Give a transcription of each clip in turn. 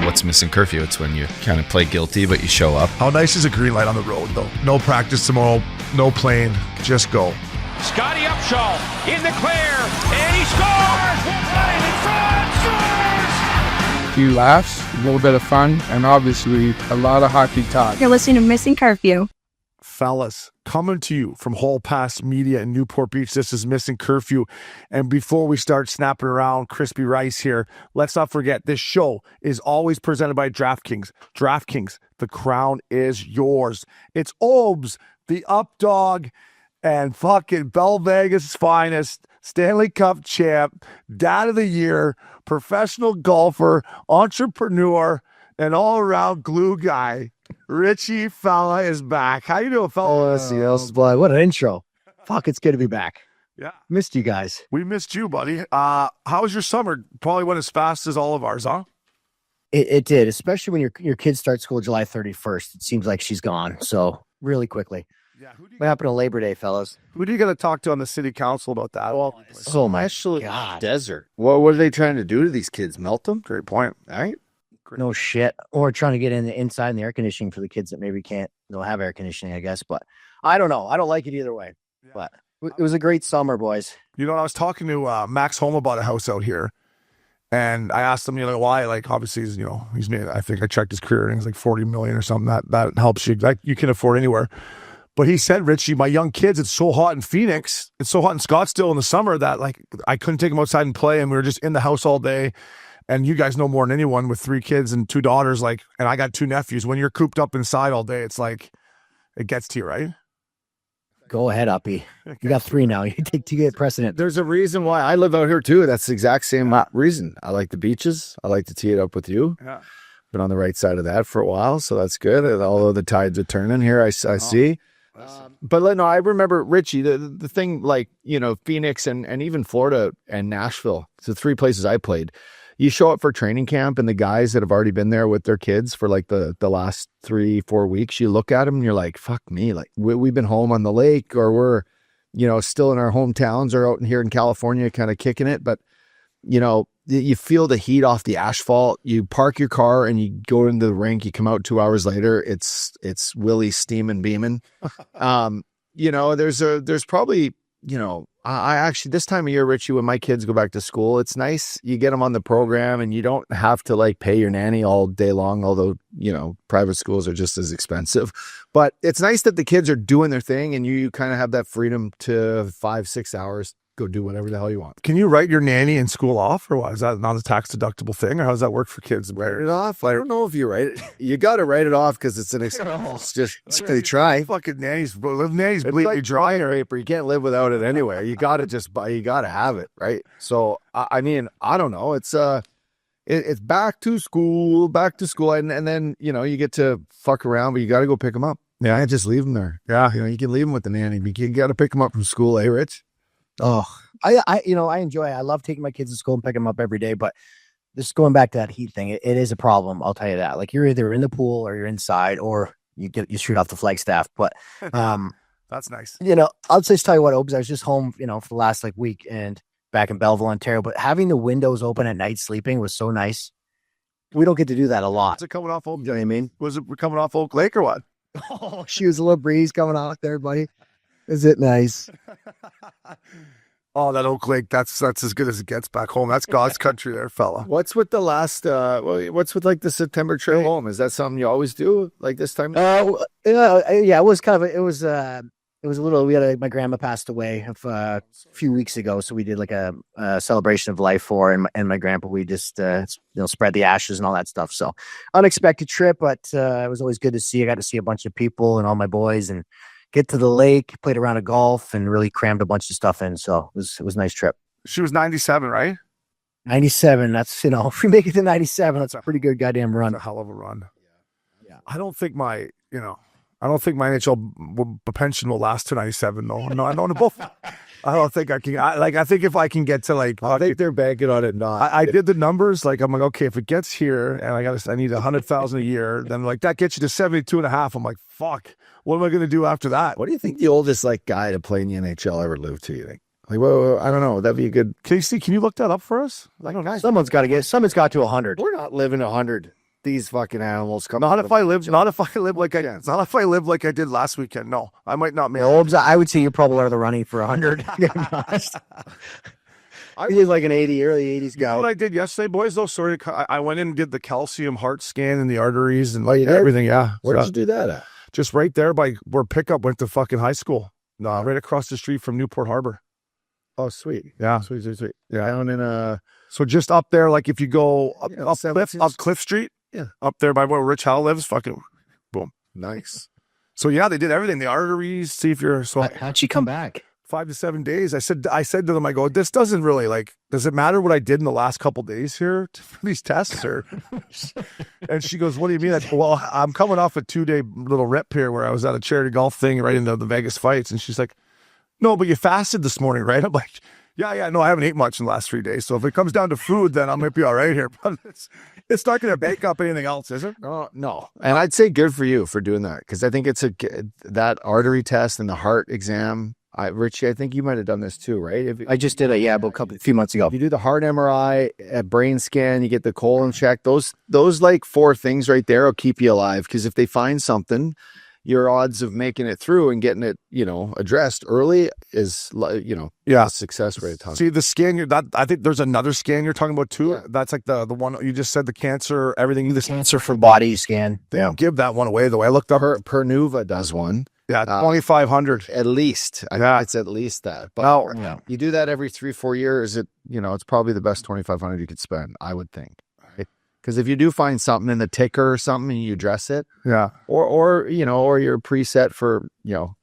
what's Missin Curfew? It's when you kind of play guilty, but you show up. How nice is a green light on the road, though? No practice tomorrow, no plane, just go. Scotty Upshaw in the clear, and he scores! Right in front, scores! A few laughs, a little bit of fun, and obviously a lot of hockey talk. You're listening to Missin Curfew. Fellas, coming to you from Hall Pass Media in Newport Beach, this is Missin Curfew. And before we start snapping around crispy rice here, let's not forget this show is always presented by DraftKings. DraftKings, the crown is yours. It's Obes, the up dog, and fucking Bell Vegas' finest, Stanley Cup champ, dad of the year, professional golfer, entrepreneur, and all-around glue guy. Richie fella is back. How you doing, fella? Oh, let's see. What an intro. Fuck, it's good to be back. Yeah. Missed you guys. We missed you, buddy. How was your summer? Probably went as fast as all of ours, huh? It did, especially when your kids start school July 31st. It seems like she's gone. So really quickly. Yeah. What happened to Labor Day, fellas? Who do you got to talk to on the city council about that? Oh my God. Desert. What are they trying to do to these kids? Melt them? Great point. All right. No shit. Or trying to get inside in the air conditioning for the kids that maybe don't have air conditioning, I guess. But I don't know. I don't like it either way. Yeah. But it was a great summer, boys. You know, I was talking to Max Home about a house out here. And I asked him, why? Like, obviously, he's made, I think I checked his career earnings, like 40 million or something. That helps you. Like, you can afford anywhere. But he said, Richie, my young kids, it's so hot in Phoenix. It's so hot in Scottsdale in the summer that, like, I couldn't take them outside and play. And we were just in the house all day. And you guys know more than anyone with 3 kids and 2 daughters, like, and I got 2 nephews. When you're cooped up inside all day, it's like, it gets to you, right? Go ahead, Uppy. You got 3 now. You get precedent. There's a reason why I live out here too. That's the exact same reason. I like the beaches. I like to tee it up with you. Yeah. Been on the right side of that for a while, so that's good. Although the tides are turning here, I see. But no, I remember, Richie, the thing, like, Phoenix and even Florida and Nashville, the 3 places I played. You show up for training camp and the guys that have already been there with their kids for like the last 3-4 weeks, you look at them and you're like, fuck me. Like we've been home on the lake, or we're, still in our hometowns or out in here in California kind of kicking it. But, you feel the heat off the asphalt. You park your car and you go into the rink. You come out 2 hours later. It's Willie steaming, beaming. There's probably, I actually, this time of year, Richie, when my kids go back to school, it's nice. You get them on the program and you don't have to like pay your nanny all day long, although, private schools are just as expensive. But it's nice that the kids are doing their thing and you kind of have that freedom to 5-6 hours, go do whatever the hell you want. Can you write your nanny in school off, or what? Is that not a tax deductible thing, or how does that work for kids? Write it off? I don't know if you write it. You got to write it off because it's an expense. Just they try. Fucking nannies bleed you dry. Paper. You can't live without it anywhere. You got to just buy. You got to have it, right? So I mean, I don't know. It's back to school, and then you get to fuck around, but you got to go pick them up. Yeah, I just leave them there. Yeah, you can leave them with the nanny. You got to pick them up from school, Rich? Oh, I enjoy it. I love taking my kids to school and picking them up every day, but this going back to that heat thing, it is a problem. I'll tell you that. Like, you're either in the pool or you're inside, or you shoot off the Flagstaff. But that's nice. I'll just tell you what, Obes, I was just home, for the last week and back in Belleville, Ontario, but having the windows open at night sleeping was so nice. We don't get to do that a lot. Was it coming off Oak? You know what I mean? Was it coming off Oak Lake or what? Oh, she was a little breeze coming out there, buddy. Is it nice? Oh, that Oak Lake, that's as good as it gets back home. That's God's country there, fella. What's with the last, what's with like the September trip home? Is that something you always do like this time? Yeah, it was kind of, it was a little, my grandma passed away a few weeks ago. So we did like a celebration of life for her and my grandpa. We just, spread the ashes and all that stuff. So unexpected trip, but it was always good to see. I got to see a bunch of people and all my boys and get to the lake, played a round of golf, and really crammed a bunch of stuff in. So it was a nice trip. She was 97, right? 97. That's, if we make it to 97, that's a pretty good goddamn run. That's a hell of a run. Yeah. I don't think my NHL pension will last to 97 though. No, I don't know both. I don't think I can. I think if I can get to like, I think they're banking on it. Not. I did the numbers. Like, I'm like, okay, if it gets here and I need 100,000 a year, then like that gets you to 72 and a half. I'm like, fuck. What am I going to do after that? What do you think the oldest guy to play in the NHL ever lived to? You think? Like, well, I don't know. That'd be a good. Casey, can you look that up for us? Like, someone's got to to 100. We're not living 100. these fucking animals come. Not if I live like I did last weekend. No, I might not make it. Obes, I would say you're probably out of the running for 100. To be honest. He was like an 80, early 80s You know guy. what I did yesterday, boys? Though, sorry, I went in and did the calcium heart scan and the arteries and you did? everything. Yeah, Where So, did you do that at? just right there by where pickup went to fucking high school. No, right across the street from Newport Harbor. Oh, sweet. Yeah, Sweet. yeah. Down in So just up there, like if you go up, Yeah, up Cliff Street, Yeah. up there by where Rich Howell lives, fucking boom. nice. So yeah, they did everything. The arteries, see if you're How'd she come back? 5 to 7 days. I said to them, I go, this doesn't really does it matter what I did in the last couple days here for these tests? Or and she goes, what do you mean? I go, well, I'm coming off a 2-day little rip here where I was at a charity golf thing right into the Vegas fights. And she's like, no, but you fasted this morning, right? I'm like, yeah, no, I haven't ate much in the last 3 days. So if it comes down to food, then I might be all right here. But it's not going to bake up anything else, is it? No. And I'd say good for you for doing that because I think it's that artery test and the heart exam. Richie, I think you might have done this too, right? I just did it, about a few months ago. If you do the heart MRI, a brain scan, you get the colon check, those like 4 things right there will keep you alive. Because if they find something, your odds of making it through and getting it, addressed early is, Yeah. success rate. See the scan. I think there's another scan you're talking about too. Yeah. That's like the one you just said, the cancer, everything. The cancer for body scan. They don't give that one away though. I looked up. Pernuva does one. Yeah, 2,500. At least. Yeah. It's at least that. But No. you do that every 3-4 years, it's probably the best 2,500 you could spend, I would think. Right? Because if you do find something in the ticker or something and you address it, Yeah. or you're preset for,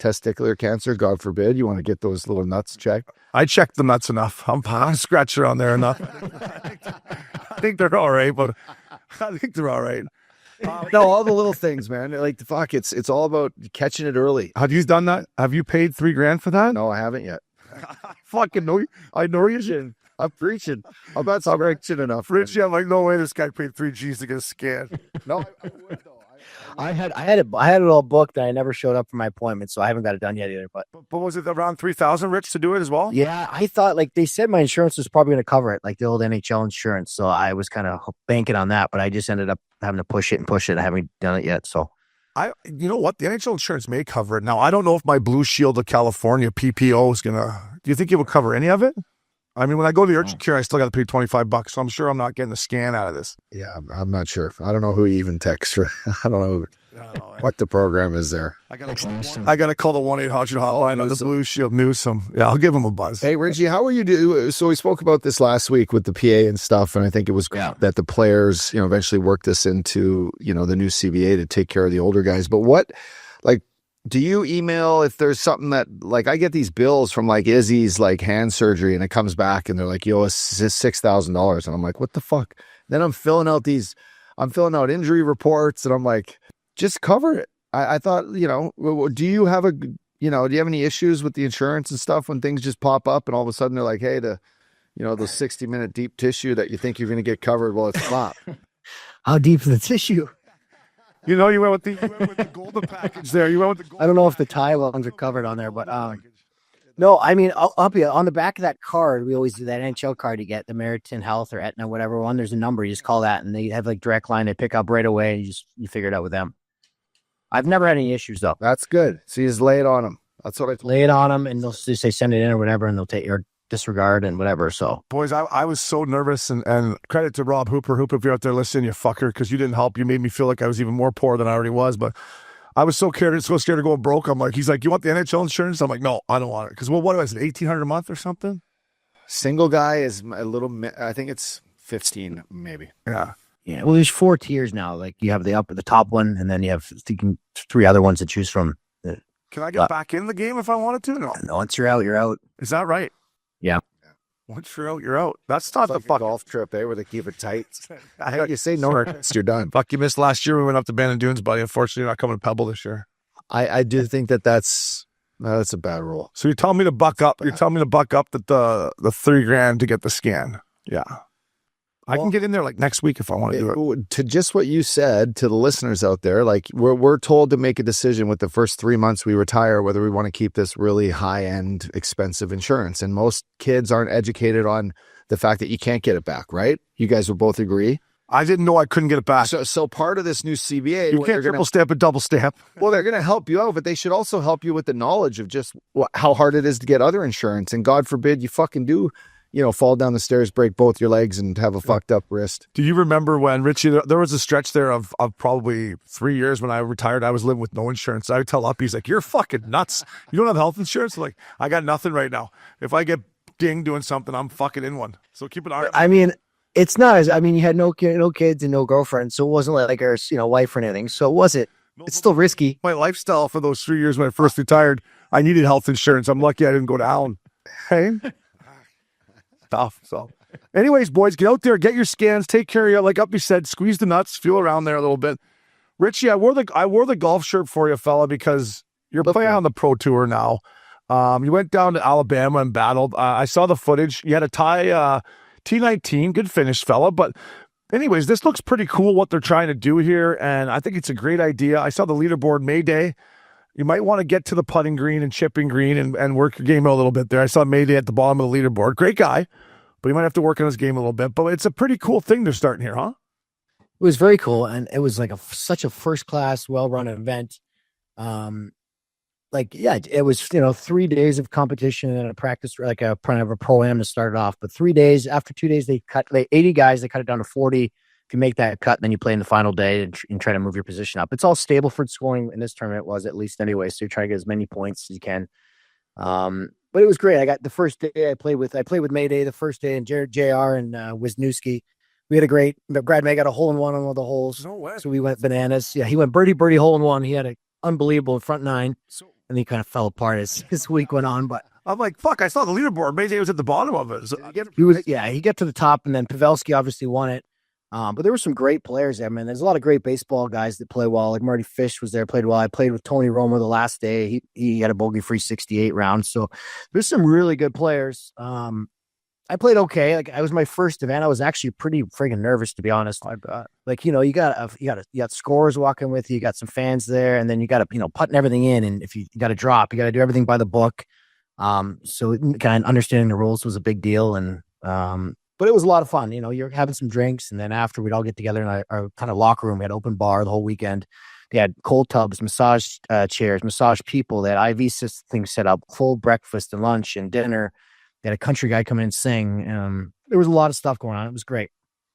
testicular cancer, God forbid, you want to get those little nuts checked. I checked the nuts enough. I'm scratching on there enough. I think they're all right, but I think they're all right. No, all the little things, man. Like the fuck, it's all about catching it early. Have you done that? Have you paid $3,000 for that? No, I haven't yet. I fucking know you. I know you should. I'm preaching. I'm not preaching enough. Richie, I'm like, no way this guy paid $3,000 to get a scan. No, I would though. I had it all booked. And I never showed up for my appointment, so I haven't got it done yet either. But was it around 3,000, Rich, to do it as well? yeah, I thought they said my insurance was probably going to cover it, like the old NHL insurance. So I was kind of banking on that, but I just ended up having to push it. I haven't done it yet. So You know what? The NHL insurance may cover it. Now, I don't know if my Blue Shield of California PPO is going to, do you think it will cover any of it? I mean, when I go to the urgent care, I still got to pay $25, so I'm sure I'm not getting a scan out of this. Yeah, I'm not sure. I don't know who even texts. I don't know what the program is there. I got to call the 1-800 hotline on the Blue Shield Newsome. Yeah, I'll give him a buzz. Hey, Richie, how are you? So we spoke about this last week with the PA and stuff, and I think it was that the players, eventually worked this into, the new CBA to take care of the older guys. But do you email if there's something that, I get these bills from Izzy's hand surgery and it comes back and they're like, yo, it's $6,000. And I'm like, what the fuck? Then I'm filling out injury reports and I'm like, just cover it. I thought, do you have do you have any issues with the insurance and stuff when things just pop up and all of a sudden they're like, hey, those 60-minute deep tissue that you think you're going to get covered? Well, it's not. how deep is the tissue? You went with the golden package there. You went with the golden I don't know if the tie ones are covered on there, but no, I mean, up here on the back of that card, we always do that NHL card you get, the Meriton Health or Aetna, whatever one. There's a number, you just call that, and they have direct line. They pick up right away, and you figure it out with them. I've never had any issues though. That's good. So you just lay it on them. That's what I told lay it on them, and they'll just say send it in or whatever, and they'll take your disregard and whatever. So boys, I was so nervous, and credit to Rob Hooper, if you're out there listening, you fucker, because you didn't help. You made me feel like I was even more poor than I already was, but I was so scared of going broke. I'm like, he's like, you want the NHL insurance? I'm like, no, I don't want it. Because what was it, $1,800 a month or something? Single guy is a little, I think it's 15 maybe. Yeah. Yeah. Well, there's 4 tiers now. You have the top one, and then you have 3 other ones to choose from. Can I get back in the game if I wanted to? No. Once you're out, you're out. Is that right? Yeah. Once you're out, you're out. That's not it's the like fuck golf trip, where they keep it tight. You say no, you're done. Fuck, you missed last year. We went up to Bandon Dunes, buddy. Unfortunately, you're not coming to Pebble this year. I do think that's a bad rule. So you're telling me to buck up. You're telling me to buck up that the $3,000 to get the scan. Yeah. I can get in there next week if I want to do it. To just what you said to the listeners out there, we're told to make a decision with the first 3 months we retire whether we want to keep this really high-end, expensive insurance. And most kids aren't educated on the fact that you can't get it back, right? You guys will both agree. I didn't know I couldn't get it back. So part of this new CBA, You what can't they're gonna- triple stamp and double stamp. well, they're going to help you out, but they should also help you with the knowledge of just how hard it is to get other insurance. And God forbid you fucking do, fall down the stairs, break both your legs, and have a fucked up wrist. Do you remember when, Richie, there was a stretch there of probably 3 years when I retired, I was living with no insurance. I would tell up, he's like, you're fucking nuts. You don't have health insurance? I'm like, I got nothing right now. If I get dinged doing something, I'm fucking in one. So keep an eye on I mean, it's not as, I mean, you had no kids and no girlfriend, so it wasn't like our, wife or anything. So it wasn't, it's still risky. my lifestyle for those 3 years when I first retired. I needed health insurance. I'm lucky I didn't go to Allen. Hey. Tough. So anyways, boys, get out there, get your scans, take care of you. Like Uppy said, squeeze the nuts, feel around there a little bit. Richie, I wore the golf shirt for you, fella, because you're playing on the pro tour now. You went down to Alabama and battled. I saw the footage. You had a tie T19, good finish, fella. But anyways, this looks pretty cool what they're trying to do here, and I think it's a great idea. I saw the leaderboard Mayday. You might want to get to the putting green and chipping green and work your game a little bit there. I saw Mayday at the bottom of the leaderboard. Great guy, but he might have to work on his game a little bit. But it's a pretty cool thing they're starting here, huh? It was very cool, and it was like such a first-class, well-run event. It was 3 days of competition and a practice, like a kind of a pro-am to start it off. But 3 days, after 2 days, they cut 80 guys. They cut it down to 40. If you make that cut, then you play in the final day and try to move your position up. It's all Stableford scoring in this tournament, was at least anyway. So you're trying to get as many points as you can. But it was great. I got the first day I played with Mayday the first day, and JR and Wisniewski. We had a great. Brad May got a hole in one on one of the holes. No way. So we went bananas. Yeah, he went birdie hole in one. He had an unbelievable front nine, and he kind of fell apart as his week went on. But I'm like, fuck, I saw the leaderboard. Mayday was at the bottom of it. So he got to the top, and then Pavelski obviously won it. But there were some great players there, man. There's a lot of great baseball guys that play well. Like Marty Fish was there, played well. I played with Tony Romo the last day. He had a bogey-free 68 rounds. So there's some really good players. I played okay. Like, I was my first event. I was actually pretty friggin' nervous, to be honest. I bet. Like, you got scores walking with you. You got some fans there, and then you got to, putting everything in. And if you got to drop, you got to do everything by the book. So kind of understanding the rules was a big deal. And, but it was a lot of fun. You're having some drinks, and then after we'd all get together in our kind of locker room. We had open bar the whole weekend. They had cold tubs, massage chairs, massage people. They had IV things set up, full breakfast and lunch and dinner. They had a country guy come in and sing. There was a lot of stuff going on. It was great.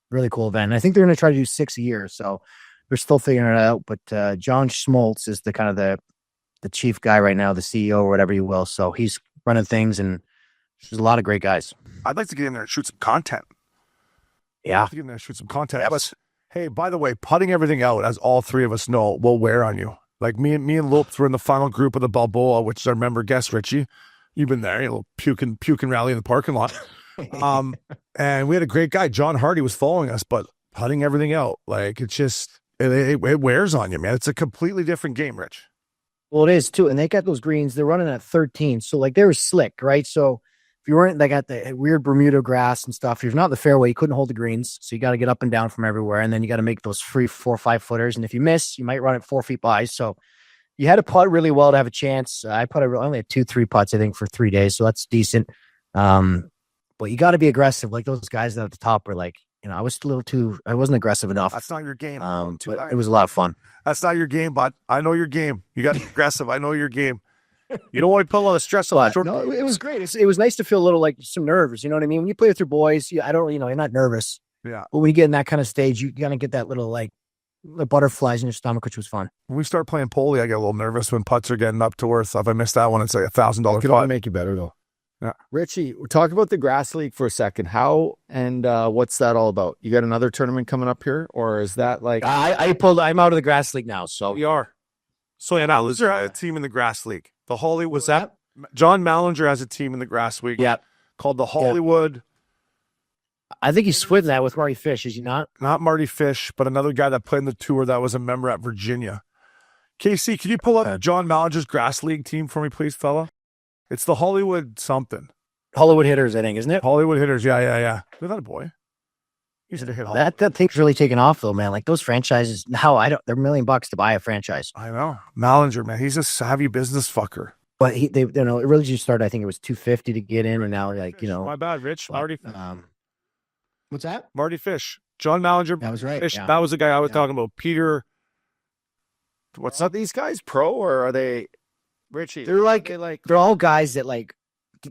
Really cool event. And I think they're going to try to do 6 a year. So they're still figuring it out. But John Schmaltz is the kind of the chief guy right now, the CEO or whatever you will. So he's running things, and there's a lot of great guys. I'd like to get in there and shoot some content. Yeah. I'd like to get in there and shoot some content. Hey, by the way, putting everything out, as all three of us know, will wear on you. Like me and Lopes were in the final group of the Balboa, which is our member guest, Richie. You've been there, a little puking rally in the parking lot. And we had a great guy, John Hardy, was following us, but putting everything out, like it wears on you, man. It's a completely different game, Rich. Well, it is too. And they got those greens, they're running at 13. So like they were slick, right? So if you weren't, they got the weird Bermuda grass and stuff. If you're not in the fairway, you couldn't hold the greens. So you got to get up and down from everywhere. And then you got to make those free 4 or 5 footers. And if you miss, you might run it 4 feet by. So you had to putt really well to have a chance. I only had 2-3 putts, I think, for 3 days. So that's decent. But you got to be aggressive. Like those guys at the top were like, I was I wasn't aggressive enough. That's not your game. But it was a lot of fun. That's not your game, but I know your game. You got to be aggressive. I know your game. You don't want to put a lot of stress on that. No, it was great. It was nice to feel a little like some nerves. You know what I mean? When you play with your boys, you're not nervous. Yeah. But when you get in that kind of stage, you kind of get that little like the butterflies in your stomach, which was fun. When we start playing Poli, I get a little nervous when putts are getting up to worth. If I miss that one, it's like $1,000 Could only make you better though. Yeah. Richie, we're talking about the grass league for a second. How and what's that all about? You got another tournament coming up here, or is that like I'm out of the grass league now, so we are. So now there's a team in the grass league. The Hollywood was that John Mallinger has a team in the grass league. Yeah, called the Hollywood. I think he's splitting that with Marty Fish, is he not? Not Marty Fish, but another guy that played in the tour that was a member at Virginia. KC, can you pull up John Mallinger's grass league team for me, please, fella? It's the Hollywood something. Hollywood Hitters, I think, isn't it? Hollywood Hitters, yeah. Isn't that a boy? He's a hit. That thing's really taken off, though, man. Like those franchises, now they're $1 million to buy a franchise. I know. Mallinger, man, he's a savvy business fucker. But it really just started. I think it was $250 to get in, and now, like, My bad, Rich. Marty. What's that? Marty Fish. John Mallinger. That was right. Fish, Yeah. That was the guy I was talking about. Peter. What's Are these guys pro or are they Richie? They're all guys that like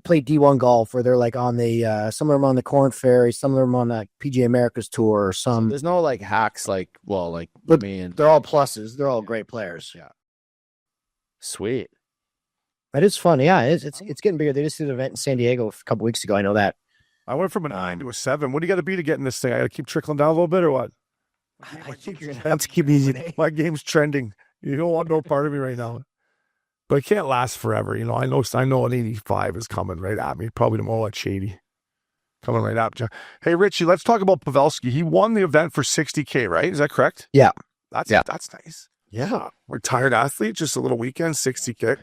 play D1 golf, or they're like on the some of them on the Corn Ferry, some of them on the PGA Americas tour, or some. There's no like hacks like But me and they're all pluses. They're all great players. Yeah. Sweet. That is fun. Yeah, it's getting bigger. They just did an event in San Diego a couple weeks ago. I know that. I went from a 9 to a 7. What do you got to be to get in this thing? I got to keep trickling down a little bit or what? I think you're gonna have to keep it easy. My game's trending. You don't want no part of me right now. But it can't last forever. You know, I know an 85 is coming right at me. Probably more like shady. Coming right up. Hey, Richie, let's talk about Pavelski. He won the event for $60K, right? Is that correct? Yeah. That's nice. Yeah. Retired athlete, just a little weekend, $60K.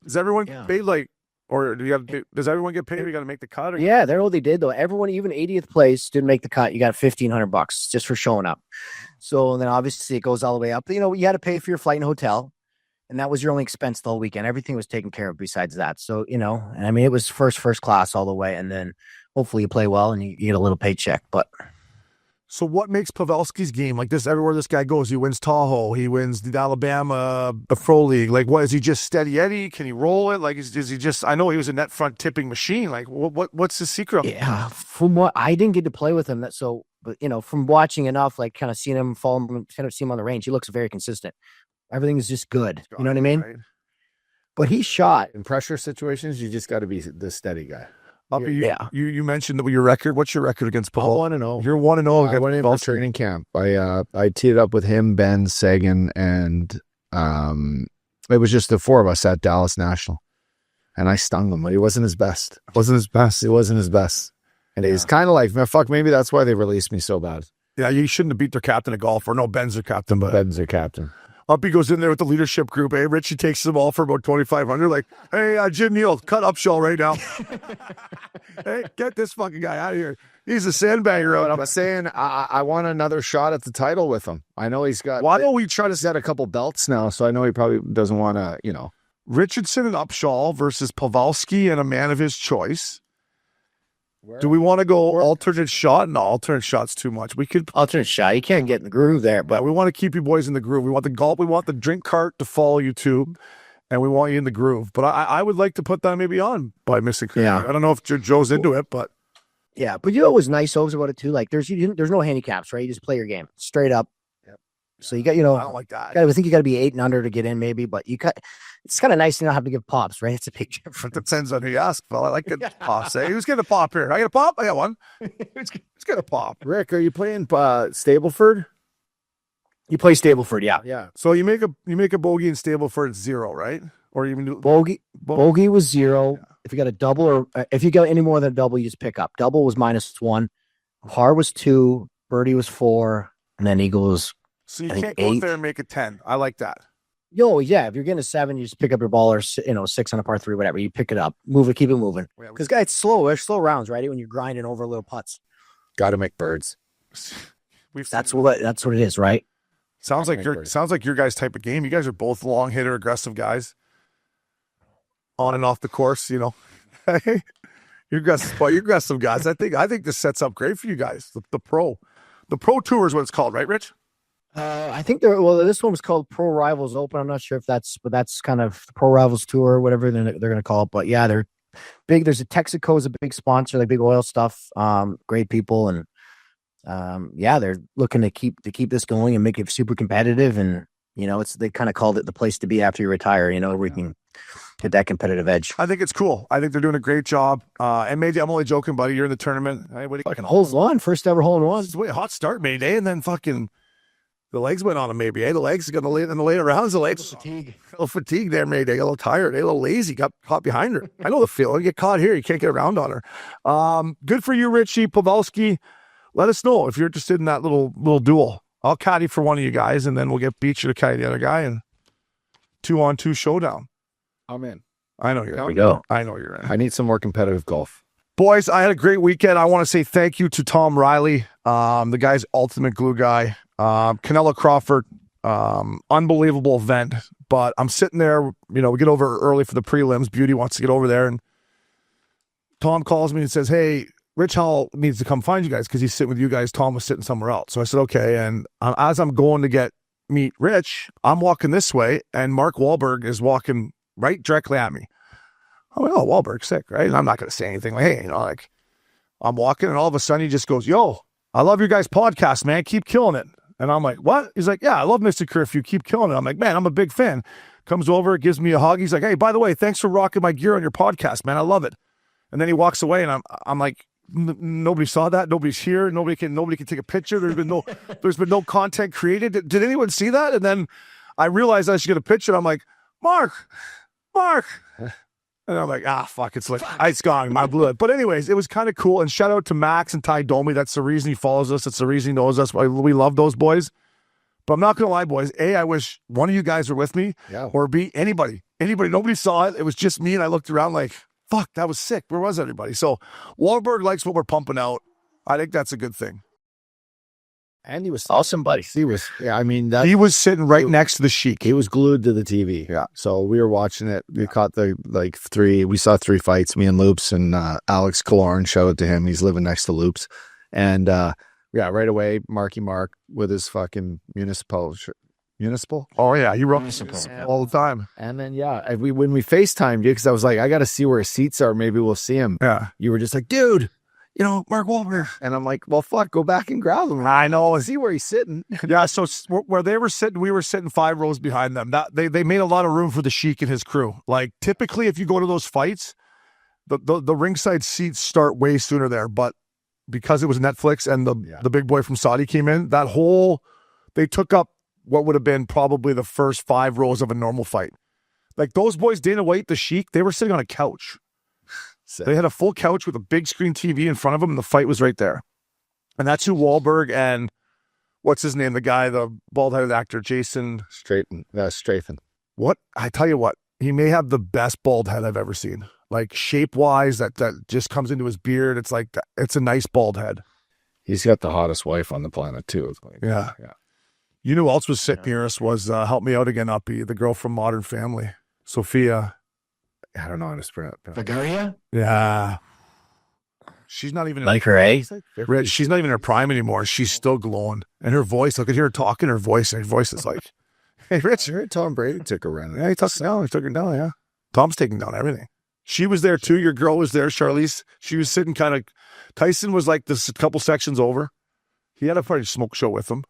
Does everyone get paid or does everyone get paid? You got to make the cut? Or Yeah, they're all they did though. Everyone, even 80th place, didn't make the cut. You got $1,500 just for showing up. So then obviously it goes all the way up. You know, you had to pay for your flight and hotel, and that was your only expense the whole weekend. Everything was taken care of besides that. So, you know, and I mean, it was first class all the way. And then hopefully you play well and you get a little paycheck. But so what makes Pavelski's game like this? Everywhere this guy goes, he wins Tahoe, he wins the Alabama, the Pro League. Like, what is he just steady Eddie? Can he roll it? Like, is he just? I know he was a net front tipping machine. Like, what's the secret? yeah, from what I didn't get to play with him, but you know, from watching enough, like kind of seeing him kind of see him on the range, he looks very consistent. Everything is just good. You know what I mean? Right. But he shot. In pressure situations, you just got to be the steady guy. You mentioned that your record. What's your record against Paul? 1-0. You're 1-0 I went in for against training camp. I teed it up with him, Ben, Sagan, and it was just the four of us at Dallas National. And I stung him, but he wasn't his best. It wasn't his best. And he's kind of like, man, fuck, maybe that's why they released me so bad. Yeah, you shouldn't have beat their captain at golf. Or no, Ben's their captain, but Ben's their captain. up he goes in there with the leadership group. Hey, Richie takes them all for about 2,500. Like, hey, Jim Neal, cut Upshaw right now. Hey, get this fucking guy out of here. He's a sandbagger. But I'm saying I want another shot at the title with him. I know he's got. Why don't we try to set a couple belts now? So I know he probably doesn't want to. You know, Richardson and Upshaw versus Pavelski and a man of his choice. Do we want to go alternate shot? No, alternate shot's too much. We could Alternate shot. You can't get in the groove there, but but we want to keep you boys in the groove. We want the golf. We want the drink cart to follow you too, and we want you in the groove. But I would like to put that maybe on by Missin Curfew. Yeah. I don't know if Joe's into it, but yeah. But you know what was nice always about it too? Like there's no handicaps, right? You just play your game straight up. Yep. So you got, you know, I don't like that. I think you got to be 8 and under to get in, maybe. But it's kind of nice to not have to give pops, right? It's a big difference. It depends on who you ask, fella. I like good pops. Hey, who's getting a pop here? I got a pop. I got one. Let's get a pop. Rick, are you playing Stableford? You play Stableford, yeah. Yeah. So you make a bogey in Stableford, it's 0, right? Or even do Bogey was 0. If you got a double or if you got any more than a double, you just pick up. Double was -1. Par was 2. Birdie was 4. And then eagle was. So you I think can't go 8. up there and make it 10. I like that. Yeah. If you're getting a 7, you just pick up your ball or 6 on a par 3, whatever. You pick it up, move it, keep it moving. Because guys, it's slow. It's slow rounds, right? When you're grinding over little putts. Got to make birds. That's what it is, right? Sounds like your guys' type of game. You guys are both long hitter, aggressive guys. On and off the course, you know. You're aggressive guys. I think this sets up great for you guys. The pro tour is what it's called, right, Rich? I think this one was called Pro Rivals Open. I'm not sure if that's kind of the Pro Rivals Tour or whatever they're going to call it. But yeah, they're big. There's Texaco is a big sponsor, like big oil stuff. Great people, and they're looking to keep this going and make it super competitive. And you know, they kind of called it the place to be after you retire. You know, where you can get that competitive edge. I think it's cool. I think they're doing a great job. And maybe I'm only joking, buddy. You're in the tournament. Hey, what do you fucking Holes on, first ever hole in one. Wait, hot start, Mayday, and then fucking the legs went on him. Maybe the legs got in the later rounds. The legs a little fatigue there, Mayday. A little tired, a little lazy. Got caught behind her. I know the feeling. You get caught here, you can't get around on her. Good for you, Richie Pavelski. Let us know if you're interested in that little duel. I'll caddy for one of you guys, and then we'll get Beecher to caddy the other guy, and 2-on-2 showdown. I'm in. I know you're There we in. go. I know you're in. I need some more competitive golf. Boys, I had a great weekend. I want to say thank you to Tom Riley, the guy's ultimate glue guy. Canelo Crawford, unbelievable event. But I'm sitting there, you know, we get over early for the prelims. Beauty wants to get over there. And Tom calls me and says, hey, Rich Hall needs to come find you guys because he's sitting with you guys. Tom was sitting somewhere else. So I said, okay. And as I'm going to meet Rich, I'm walking this way, and Mark Wahlberg is walking right directly at me. I'm like, oh, Wahlberg's sick, right? And I'm not going to say anything. Like, hey, like, I'm walking, and all of a sudden he just goes, yo, I love your guys' podcast, man. Keep killing it. And I'm like, what? He's like, yeah, I love Missin Curfew. Keep killing it. I'm like, man, I'm a big fan. Comes over, gives me a hug. He's like, hey, by the way, thanks for rocking my gear on your podcast, man. I love it. And then he walks away, and I'm like, nobody saw that. Nobody's here. Nobody can take a picture. There's been no content created. Did anyone see that? And then I realized I should get a picture. And I'm like, Mark. And I'm like, fuck, it's gone. My blood. But anyways, it was kind of cool. And shout out to Max and Ty Domi. That's the reason he follows us. That's the reason he knows us. We love those boys. But I'm not going to lie, boys. A, I wish one of you guys were with me. Yeah. Or B, anybody. Nobody saw it. It was just me. And I looked around like, fuck, that was sick. Where was everybody? So Wahlberg likes what we're pumping out. I think that's a good thing. And he was Awesome, buddy. He was, yeah, I mean, He was sitting right next to the Sheik. he was glued to the TV. Yeah. So we were watching it. We caught we saw 3 fights, me and Loops and Alex Kaloran. Shout out to him. He's living next to Loops. And right away, Marky Mark with his fucking municipal. Oh, yeah. He runs all the time. And then, when we FaceTimed you, because I was like, I got to see where his seats are. Maybe we'll see him. Yeah. You were just like, dude, Mark Wahlberg. And I'm like, well, fuck, go back and grab him. I know. See where he's sitting. Yeah, so where they were sitting, we were sitting 5 rows behind them. They made a lot of room for the Sheik and his crew. Like, typically, if you go to those fights, the ringside seats start way sooner there. But because it was Netflix and the big boy from Saudi came in, they took up what would have been probably the first 5 rows of a normal fight. Like, those boys, Dana White, the Sheik, they were sitting on a couch. They had a full couch with a big screen TV in front of them, and the fight was right there. And that's who Wahlberg and, what's his name, the guy, the bald-headed actor, Jason Stratham. What? I tell you what, he may have the best bald head I've ever seen. Like, shape-wise, that just comes into his beard. It's like, it's a nice bald head. He's got the hottest wife on the planet, too. Yeah. You know who else was sitting near us was, help me out again, Uppy, the girl from Modern Family, Sophia. I don't know how to pronounce it. Bulgaria? Yeah. She's not even Like her, eh? Rich, she's not even in her prime anymore. She's still glowing. And her voice, look at her talking, her voice is like, hey, Rich. I heard Tom Brady took her around. Yeah, he took her down, yeah. Tom's taking down everything. She was there too. Your girl was there, Charlize. She was sitting kind of, Tyson was like this a couple sections over. He had a party smoke show with him.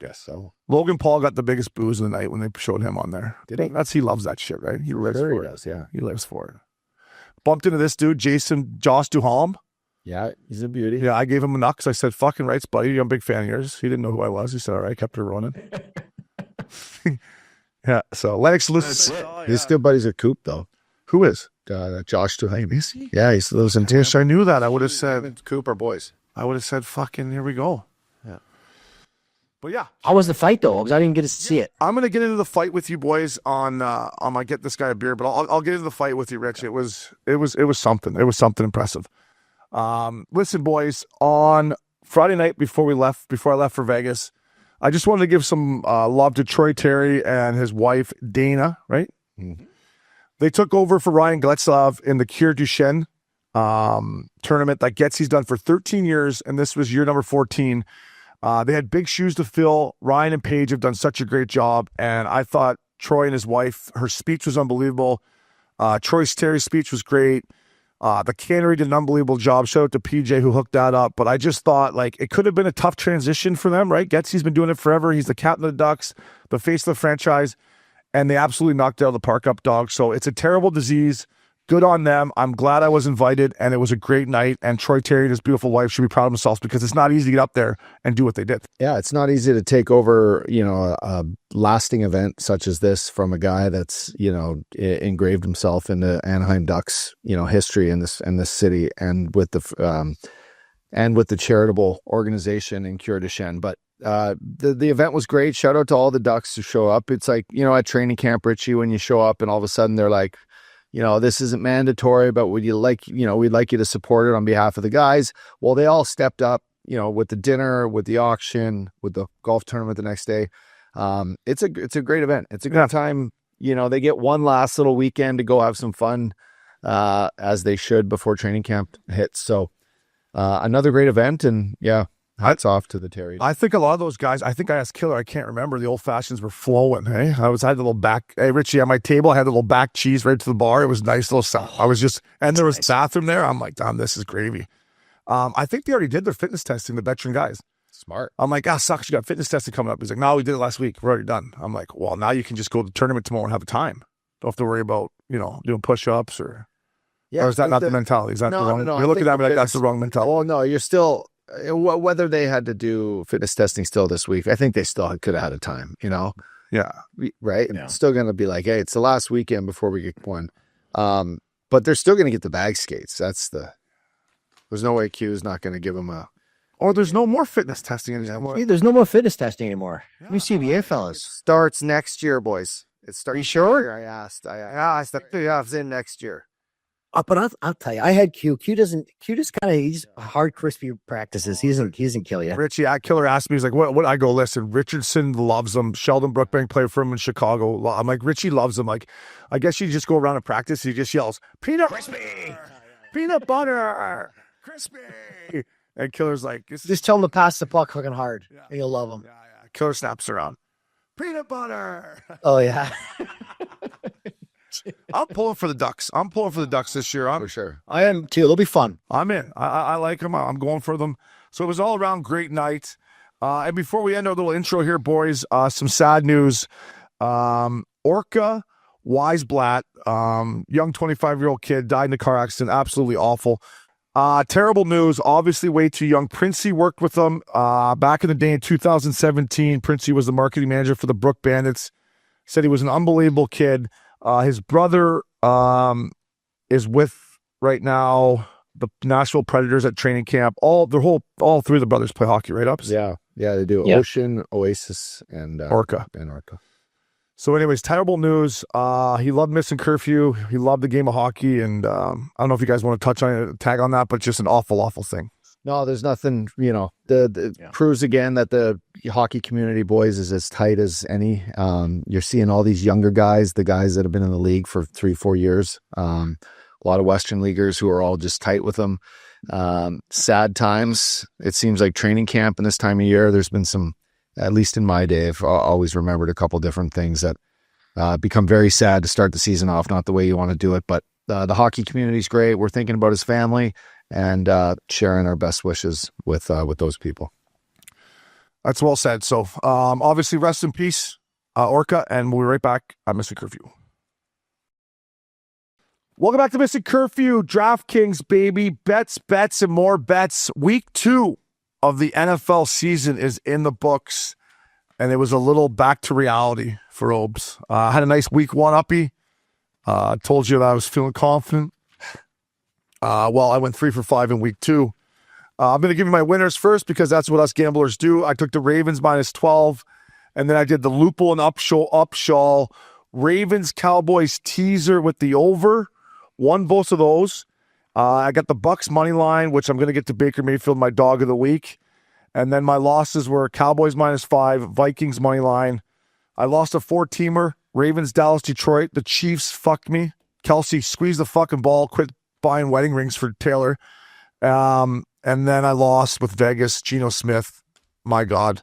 Guess so. Logan Paul got the biggest booze of the night when they showed him on there. Did he? He loves that shit, right? He lives for it. Does, yeah. He lives for it. Bumped into this dude, Josh Duhamel. Yeah, he's a beauty. Yeah, I gave him a knock because I said, fucking rights, buddy. I'm a big fan of yours. He didn't know who I was. He said, all right, kept her running. Yeah, so Lennox Lewis. He's still buddies with Coop, though. Who is? Josh Duhamel. Is he? Yeah, he lives in Yes, I knew that. I would have said, Coop are boys. I would have said, fucking, here we go. Yeah. But yeah. How was the fight, though? Because I didn't get to see it. I'm gonna get into the fight with you boys on I get this guy a beer, but I'll get into the fight with you, Rich. It was something. It was something impressive. Listen, boys, on Friday night before I left for Vegas, I just wanted to give some love to Troy Terry and his wife Dana. Right, They took over for Ryan Gletzlov in the Cure Duchenne tournament that Getsy's done for 13 years, and this was year number 14. They had big shoes to fill. Ryan and Paige have done such a great job, and I thought Troy and his wife, her speech was unbelievable. Terry's speech was great. The cannery did an unbelievable job. Shout out to PJ who hooked that up. But I just thought, like, it could have been a tough transition for them, right? Getsy's been doing it forever. He's the captain of the Ducks, the face of the franchise, and they absolutely knocked out the park up dog. So it's a terrible disease. Good on them. I'm glad I was invited, and it was a great night. And Troy Terry and his beautiful wife should be proud of themselves because it's not easy to get up there and do what they did. Yeah, it's not easy to take over, a lasting event such as this from a guy that's, engraved himself in the Anaheim Ducks, history in this city and with the charitable organization in Cure Duchenne. But the event was great. Shout out to all the Ducks who show up. It's like, at training camp, Richie, when you show up and all of a sudden they're like, this isn't mandatory, but we'd like you to support it on behalf of the guys. Well, they all stepped up, with the dinner, with the auction, with the golf tournament the next day. It's a great event. It's a good time. They get one last little weekend to go have some fun, as they should before training camp hits. So another great event, and yeah, hats off to the Terry. I think a lot of those guys, I think I asked Killer, I can't remember, the old fashions were flowing. Hey, I had the little back, hey Richie, at my table, I had the little back cheese right to the bar. It was nice little stuff. I was just, and there was a bathroom there. I'm like, damn, this is gravy. I think they already did their fitness testing, the veteran guys. Smart. I'm like, sucks, you got fitness testing coming up. He's like, no, we did it last week. We're already done. I'm like, well, now you can just go to the tournament tomorrow and have a time. Don't have to worry about, doing push-ups or is that not the mentality? Is that the wrong? No, you're looking at me like that's the wrong mentality. Well, no, you're still, whether they had to do fitness testing still this week, I think they still could have had a time, Yeah. Right? Yeah. It's still going to be like, hey, it's the last weekend before we get one. But they're still going to get the bag skates. There's no way Q is not going to give them a. Or there's no more fitness testing anymore. There's no more fitness testing anymore. Let me see CBA fellas. Starts next year, boys. It starts. Are you sure? Year, I asked. I said, yeah, it's in next year. But I'll tell you, I had Q. Q just kind of, he's hard crispy practices. He doesn't kill you. Richie, Killer asked me, he's like, what? I go, listen, Richardson loves him. Sheldon Brookbank played for him in Chicago. I'm like, Richie loves him. Like, I guess you just go around and practice. He just yells, peanut crispy, peanut butter, crispy. And Killer's like, Just tell him to pass the puck fucking hard, and you'll love him. Yeah. Killer snaps around. Peanut butter. Oh, yeah. I'm pulling for the Ducks. This year. For sure. I am too. It'll be fun. I'm in. I like them. I'm going for them. So it was all around great night. And before we end our little intro here, boys, some sad news. Orca Weisblatt, young 25-year-old kid, died in a car accident. Absolutely awful. Terrible news. Obviously way too young. Princey worked with them back in the day in 2017. Princey was the marketing manager for the Brook Bandits. Said he was an unbelievable kid. His brother is with right now the Nashville Predators at training camp. All three of the brothers play hockey, right? Ups? Yeah, they do. Yeah. Ocean, Oasis, and Orca. So, anyways, terrible news. He loved Missin Curfew. He loved the game of hockey, and I don't know if you guys want to touch on it, tag on that, but just an awful, awful thing. No, there's nothing, proves again that the hockey community, boys, is as tight as any. You're seeing all these younger guys, the guys that have been in the league for 3-4 years. A lot of Western leaguers who are all just tight with them. Sad times. It seems like training camp in this time of year, there's been some, at least in my day, I've always remembered a couple different things that become very sad to start the season off, not the way you want to do it, but the hockey community is great. We're thinking about his family and sharing our best wishes with those people. That's well said. So obviously rest in peace, Orca, and we'll be right back at Missin Curfew. Welcome back to Missin Curfew. DraftKings, baby. Bets, and more bets. Week 2 of the NFL season is in the books, and it was a little back to reality for Obes. I had a nice week 1 uppie. Told you that I was feeling confident. Well, I went 3 for 5 in week 2. I'm going to give you my winners first because that's what us gamblers do. I took the Ravens -12, and then I did the Loophole and Upshaw. Ravens Cowboys teaser with the over. Won both of those. I got the Bucks money line, which I'm going to get to Baker Mayfield, my dog of the week. And then my losses were Cowboys -5, Vikings money line. I lost a 4-teamer, Ravens, Dallas, Detroit. The Chiefs fucked me. Kelsey squeezed the fucking ball, quit buying wedding rings for Taylor. And then I lost with Vegas, Geno Smith. My God.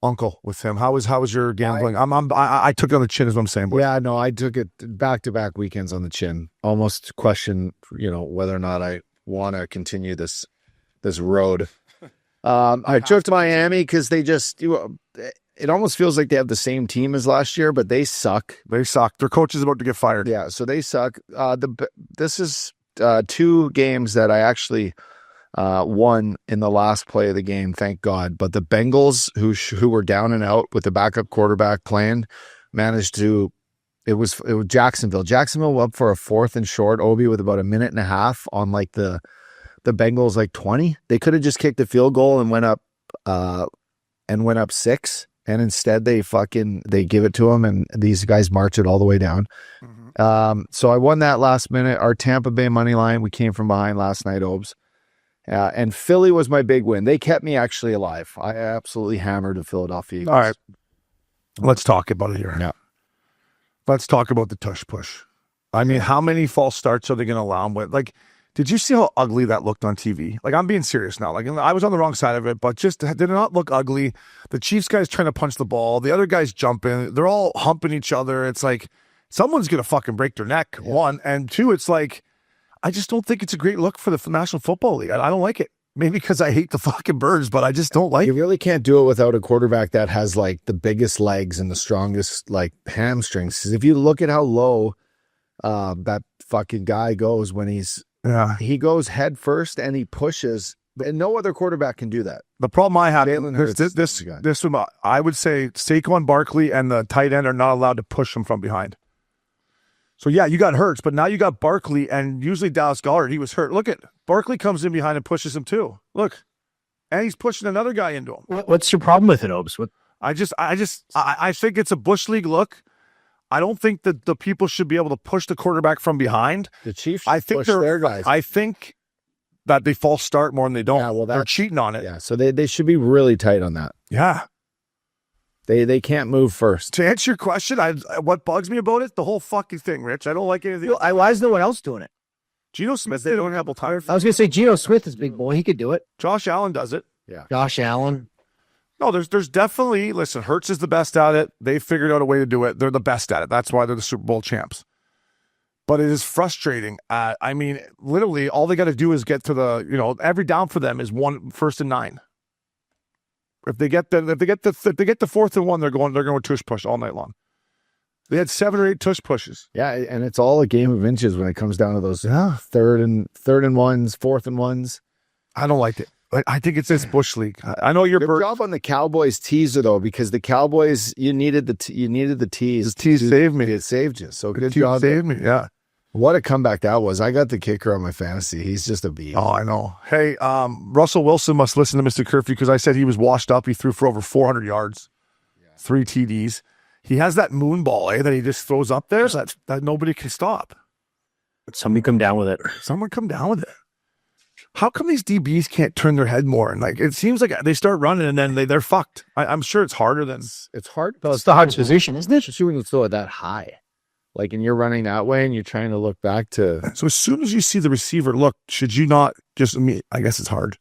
Uncle with him. How was your gambling? I took it on the chin is what I'm saying. Boy. Yeah, no, I took it back-to-back weekends on the chin. Almost question, whether or not I want to continue this road. I took to Miami because they just, it almost feels like they have the same team as last year, but they suck. They suck. Their coach is about to get fired. Yeah, so they suck. This is 2 games that I actually won in the last play of the game, thank God. But the Bengals, who were down and out with the backup quarterback playing, managed to. It was Jacksonville. Jacksonville up for a 4th and short. Obi with about a minute and a half on like the Bengals 20. They could have just kicked a field goal and went up 6. And instead they give it to them, and these guys march it all the way down. Mm-hmm. So I won that last minute. Our Tampa Bay money line, we came from behind last night, Obes. And Philly was my big win. They kept me actually alive. I absolutely hammered the Philadelphia Eagles. All right. Let's talk about it here. Yeah. Let's talk about the tush push. I mean, how many false starts are they going to allow them with? Did you see how ugly that looked on TV? Like, I'm being serious now. Like, I was on the wrong side of it, but just did it not look ugly? The Chiefs guy's trying to punch the ball. The other guy's jumping. They're all humping each other. It's like someone's going to fucking break their neck, one. And two, it's like, I just don't think it's a great look for the National Football League. I don't like it. Maybe because I hate the fucking Birds, but I just don't like it. You really can't do it without a quarterback that has like the biggest legs and the strongest like hamstrings. 'Cause if you look at how low that fucking guy goes when he goes head first and he pushes, and no other quarterback can do that. The problem I have, Hurts this one, I would say Saquon Barkley and the tight end are not allowed to push him from behind. So yeah, you got Hurts, but now you got Barkley, and usually Dallas Goedert, he was hurt. Look at Barkley comes in behind and pushes him too. Look, and he's pushing another guy into him. What's your problem with it, Obes? I think it's a Bush League look. I don't think that the people should be able to push the quarterback from behind. The Chiefs, push their guys. I think that they false start more than they don't. Yeah, well, they're cheating on it. Yeah, so they should be really tight on that. Yeah. They can't move first. To answer your question, what bugs me about it, the whole fucking thing, Rich. I don't like anything. Why is no one else doing it? Geno Smith, they don't have a tire. I was going to say Geno Smith is big boy. He could do it. Josh Allen does it. Yeah. Josh Allen. No, there's definitely, listen, Hurts is the best at it. They figured out a way to do it. They're the best at it. That's why they're the Super Bowl champs. But it is frustrating. I mean, literally, all they got to do is get to the, every down for them is 1st and 9. If they get the 4th and 1, they're going tush push all night long. They had 7 or 8 tush pushes. Yeah, and it's all a game of inches when it comes down to those third and ones, 4th and ones. I don't like it. I think it's this Bush League. I know you're good job on the Cowboys teaser though, because the Cowboys you needed the tease. The tease saved me. It saved you. So good job. Saved me. Yeah. What a comeback that was. I got the kicker on my fantasy. He's just a beast. Oh, I know. Hey, Russell Wilson must listen to Mr. Curfew because I said he was washed up. He threw for over 400 yards, 3 TDs. He has that moon ball, that he just throws up there that nobody can stop. Somebody come down with it. Someone come down with it. How come these DBs can't turn their head more? And it seems like they start running and then they're fucked. I'm sure it's harder than it's hard. Well, it's the hard position, isn't it? Especially when you throw it that high. Like, and you're running that way and you're trying to look back to. So as soon as you see the receiver look, should you not just, I guess it's hard.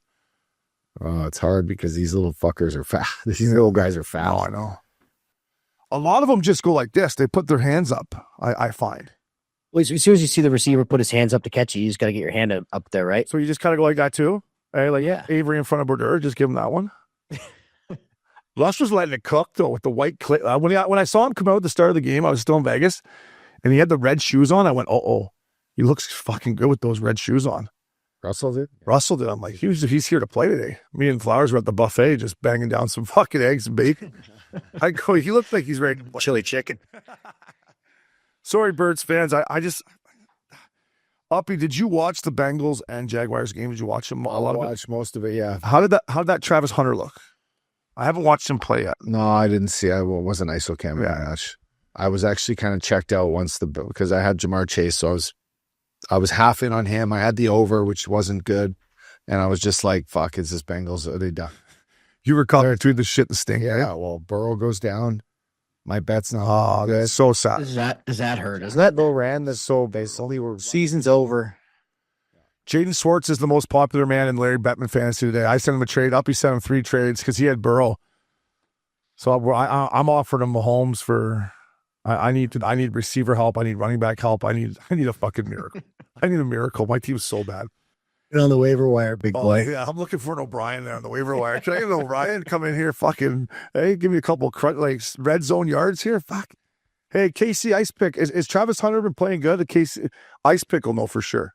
Oh, it's hard because these little fuckers are fat. These little guys are fat. Oh, I know. A lot of them just go like this. They put their hands up, I find. Well, as soon as you see the receiver put his hands up to catch you just got to get your hand up there, right? So you just kind of go like that too? Hey, yeah. Avery in front of Border, just give him that one. Lush was letting it cook, though, with the white clip. When I saw him come out at the start of the game, I was still in Vegas, and he had the red shoes on. I went, he looks fucking good with those red shoes on. Russell did? Russell did. I'm like, he's here to play today. Me and Flowers were at the buffet just banging down some fucking eggs and bacon. I go, he looks like he's ready to play. Chili chicken. Sorry, Birds fans. I just... Uppy, did you watch the Bengals and Jaguars game? Did you watch them? I watched most of it, yeah. How did that Travis Hunter look? I haven't watched him play yet. No, I didn't see. I wasn't ISO cam match. I was actually kind of checked out once because I had Jamar Chase, so I was half in on him. I had the over, which wasn't good, and I was just like, "Fuck, is this Bengals? Are they done?" You were caught between the shit and stink. Yeah. Well, Burrow goes down. My bet's not good. That's so sad. Does that hurt? Isn't that little ran? That's so basically season's over. Jaden Swartz is the most popular man in Larry Bettman fantasy today. I sent him a trade up. He sent him 3 trades because he had Burrow. So I'm offering him Mahomes for. I need receiver help. I need running back help. I need a fucking miracle. I need a miracle. My team's so bad. Get on the waiver wire, big boy. Yeah, I'm looking for an O'Brien there on the waiver wire. Can I get an O'Brien come in here? Fucking hey, give me a couple red zone yards here. Fuck. Hey, KC Ice Pick is Travis Hunter been playing good? The KC Ice Pick will know for sure.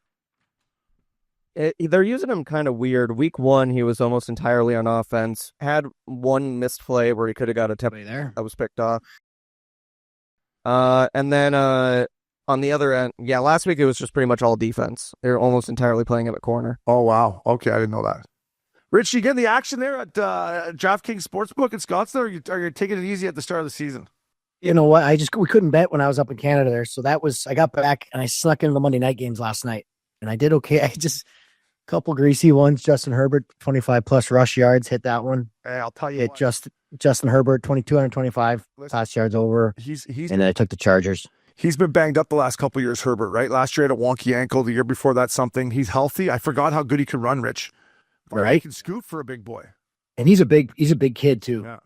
They're using him kind of weird. Week 1, he was almost entirely on offense. Had one missed play where he could have got a tip there that was picked off. And then on the other end, last week it was just pretty much all defense. They're almost entirely playing him at corner. Oh, wow. Okay, I didn't know that. Rich, you getting the action there at DraftKings Sportsbook in Scottsdale, or are you taking it easy at the start of the season? You know what? We couldn't bet when I was up in Canada there. So I got back and I snuck into the Monday night games last night. And I did okay. I just couple greasy ones. Justin Herbert, 25 plus rush yards, hit that one. Hey, I'll tell you. Hit Justin Herbert, 225 pass yards over. He's and then I took the Chargers. He's been banged up the last couple of years, Herbert, right? Last year he had a wonky ankle. The year before that, something. He's healthy. I forgot how good he can run, Rich. Right. He can scoot for a big boy. And he's a big kid too. Yeah.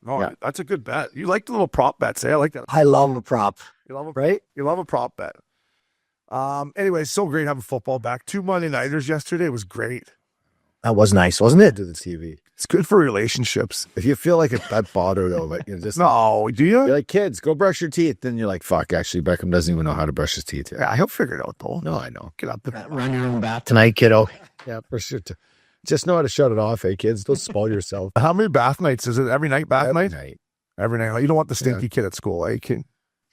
No, Yeah. that's a good bet. You like the little prop bets, eh? I like that. I love a prop. You love a, Right? You love a prop bet. Anyway, so great having football back. 2 Monday nighters yesterday. It was great. That was nice, wasn't it? To the TV. It's good for relationships. If you feel like that bothered over it, just No, do you? you're like, kids, go brush your teeth. Then you're like, fuck, actually, Beckham doesn't even know how to brush his teeth yet. Yeah, he'll figure it out, though. No, I know. Get up the Run your own bath tonight, kiddo. Yeah, for sure. Just know how to shut it off, hey, kids. Don't spoil yourself. How many bath nights? Is it every night bath Every night? night. Every night. You don't want the stinky kid at school, eh?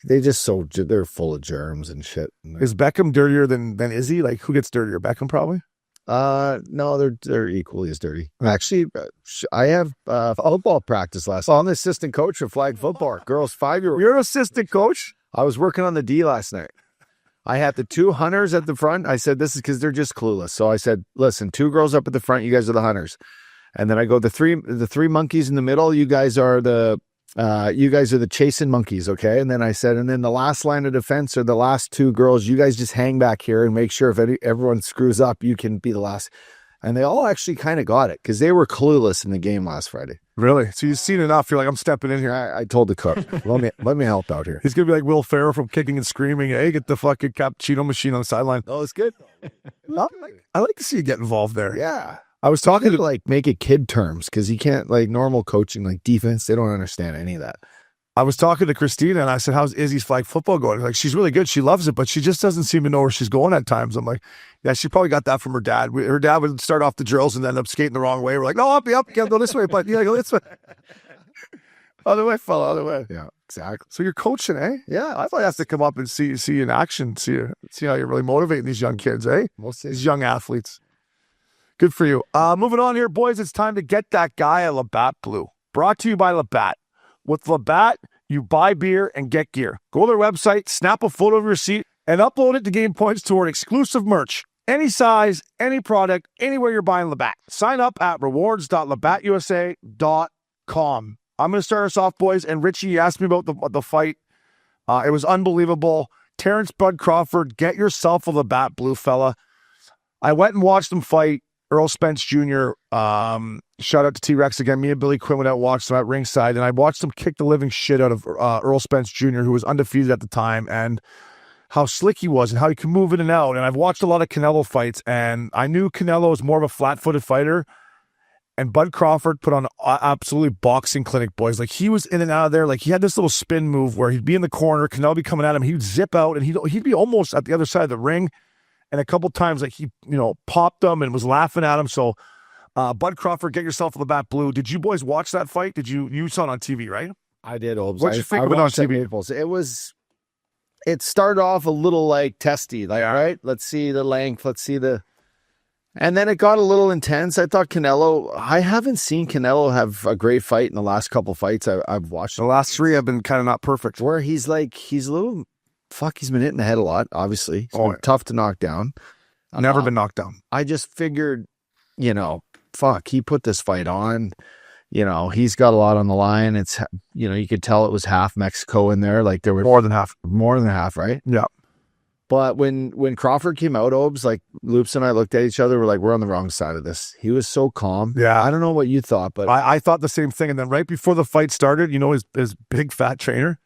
They're full of germs and shit. Is Beckham dirtier than Izzy? Like, who gets dirtier? Beckham, probably? No, they're equally as dirty. Actually, I have football practice last night. I'm the assistant coach of flag football. Girls 5-year-old. You're assistant coach? I was working on the D last night. I had the 2 hunters at the front. I said, this is because they're just clueless. So I said, listen, 2 girls up at the front. You guys are the hunters. And then I go, the three monkeys in the middle. You guys are the chasing monkeys. Okay. And then I said, and then the last line of defense are the last 2 girls. You guys just hang back here and make sure if everyone screws up, you can be the last. And they all actually kind of got it because they were clueless in the game last Friday. Really? So you've seen enough. You're like, I'm stepping in here. I told the cook, let me help out here. He's going to be like Will Ferrell from Kicking and Screaming. Hey, get the fucking cappuccino machine on the sideline. Oh, it's good. I like to see you get involved there. Yeah. I was talking To to like make it kid terms because you can't like normal coaching, like defense. They don't understand any of that. Christina and I said, how's Izzy's flag football going? Like, she's really good. She loves it, but she just doesn't seem to know where she's going at times. I'm like, yeah, she probably got that from her dad. Her dad would start off the drills and end up skating the wrong way. We're like, no, up, you can't go this way, but yeah, go this way. Other way, fella, other way. Yeah, exactly. So you're coaching, eh? Yeah. I thought I have to come up and see you in action, see how you're really motivating these young kids, eh? These young athletes. Good for you. Moving on here, boys. It's time to get that guy a Labatt Blue. Brought to you by Labatt. With Labatt, you buy beer and get gear. Go to their website, snap a photo of your receipt, and upload it to gain points toward exclusive merch. Any size, any product, anywhere you're buying Labatt. Sign up at rewards.labattusa.com. I'm going to start us off, boys. And Richie, you asked me about the fight. It was unbelievable. Terrance Bud Crawford, get yourself a Labatt Blue, fella. I went and watched them fight. Earl Spence Jr., shout out to T-Rex again. Me and Billy Quinn went out and watched them at ringside, and I watched him kick the living shit out of Earl Spence Jr., who was undefeated at the time, and how slick he was and how he can move in and out. And I've watched a lot of Canelo fights, and I knew Canelo was more of a flat-footed fighter, and Bud Crawford put on absolutely boxing clinic, boys. Like, he was in and out of there. Like, he had this little spin move where he'd be in the corner, Canelo be coming at him, he'd zip out, and he'd be almost at the other side of the ring. And a couple times, like, he, popped them and was laughing at him. So, Bud Crawford, get yourself a Labatt Blue. Did you boys watch that fight? You saw it on TV, right? I did, Obes. What'd you think of it on TV? It started off a little like testy, like, all right, let's see the length, and then it got a little intense. I thought I haven't seen Canelo have a great fight in the last couple fights I've watched. The last 3 have been kind of not perfect. Where he's a little... he's been hitting the head a lot, obviously. It's been tough to knock down. Never been knocked down. I just figured, he put this fight on. He's got a lot on the line. It's, you could tell it was half Mexico in there. Like, there were More than half, right? Yeah. But when Crawford came out, Obes, like, Loops and I looked at each other. We're like, we're on the wrong side of this. He was so calm. Yeah. I don't know what you thought, but I thought the same thing. And then right before the fight started, his big fat trainer.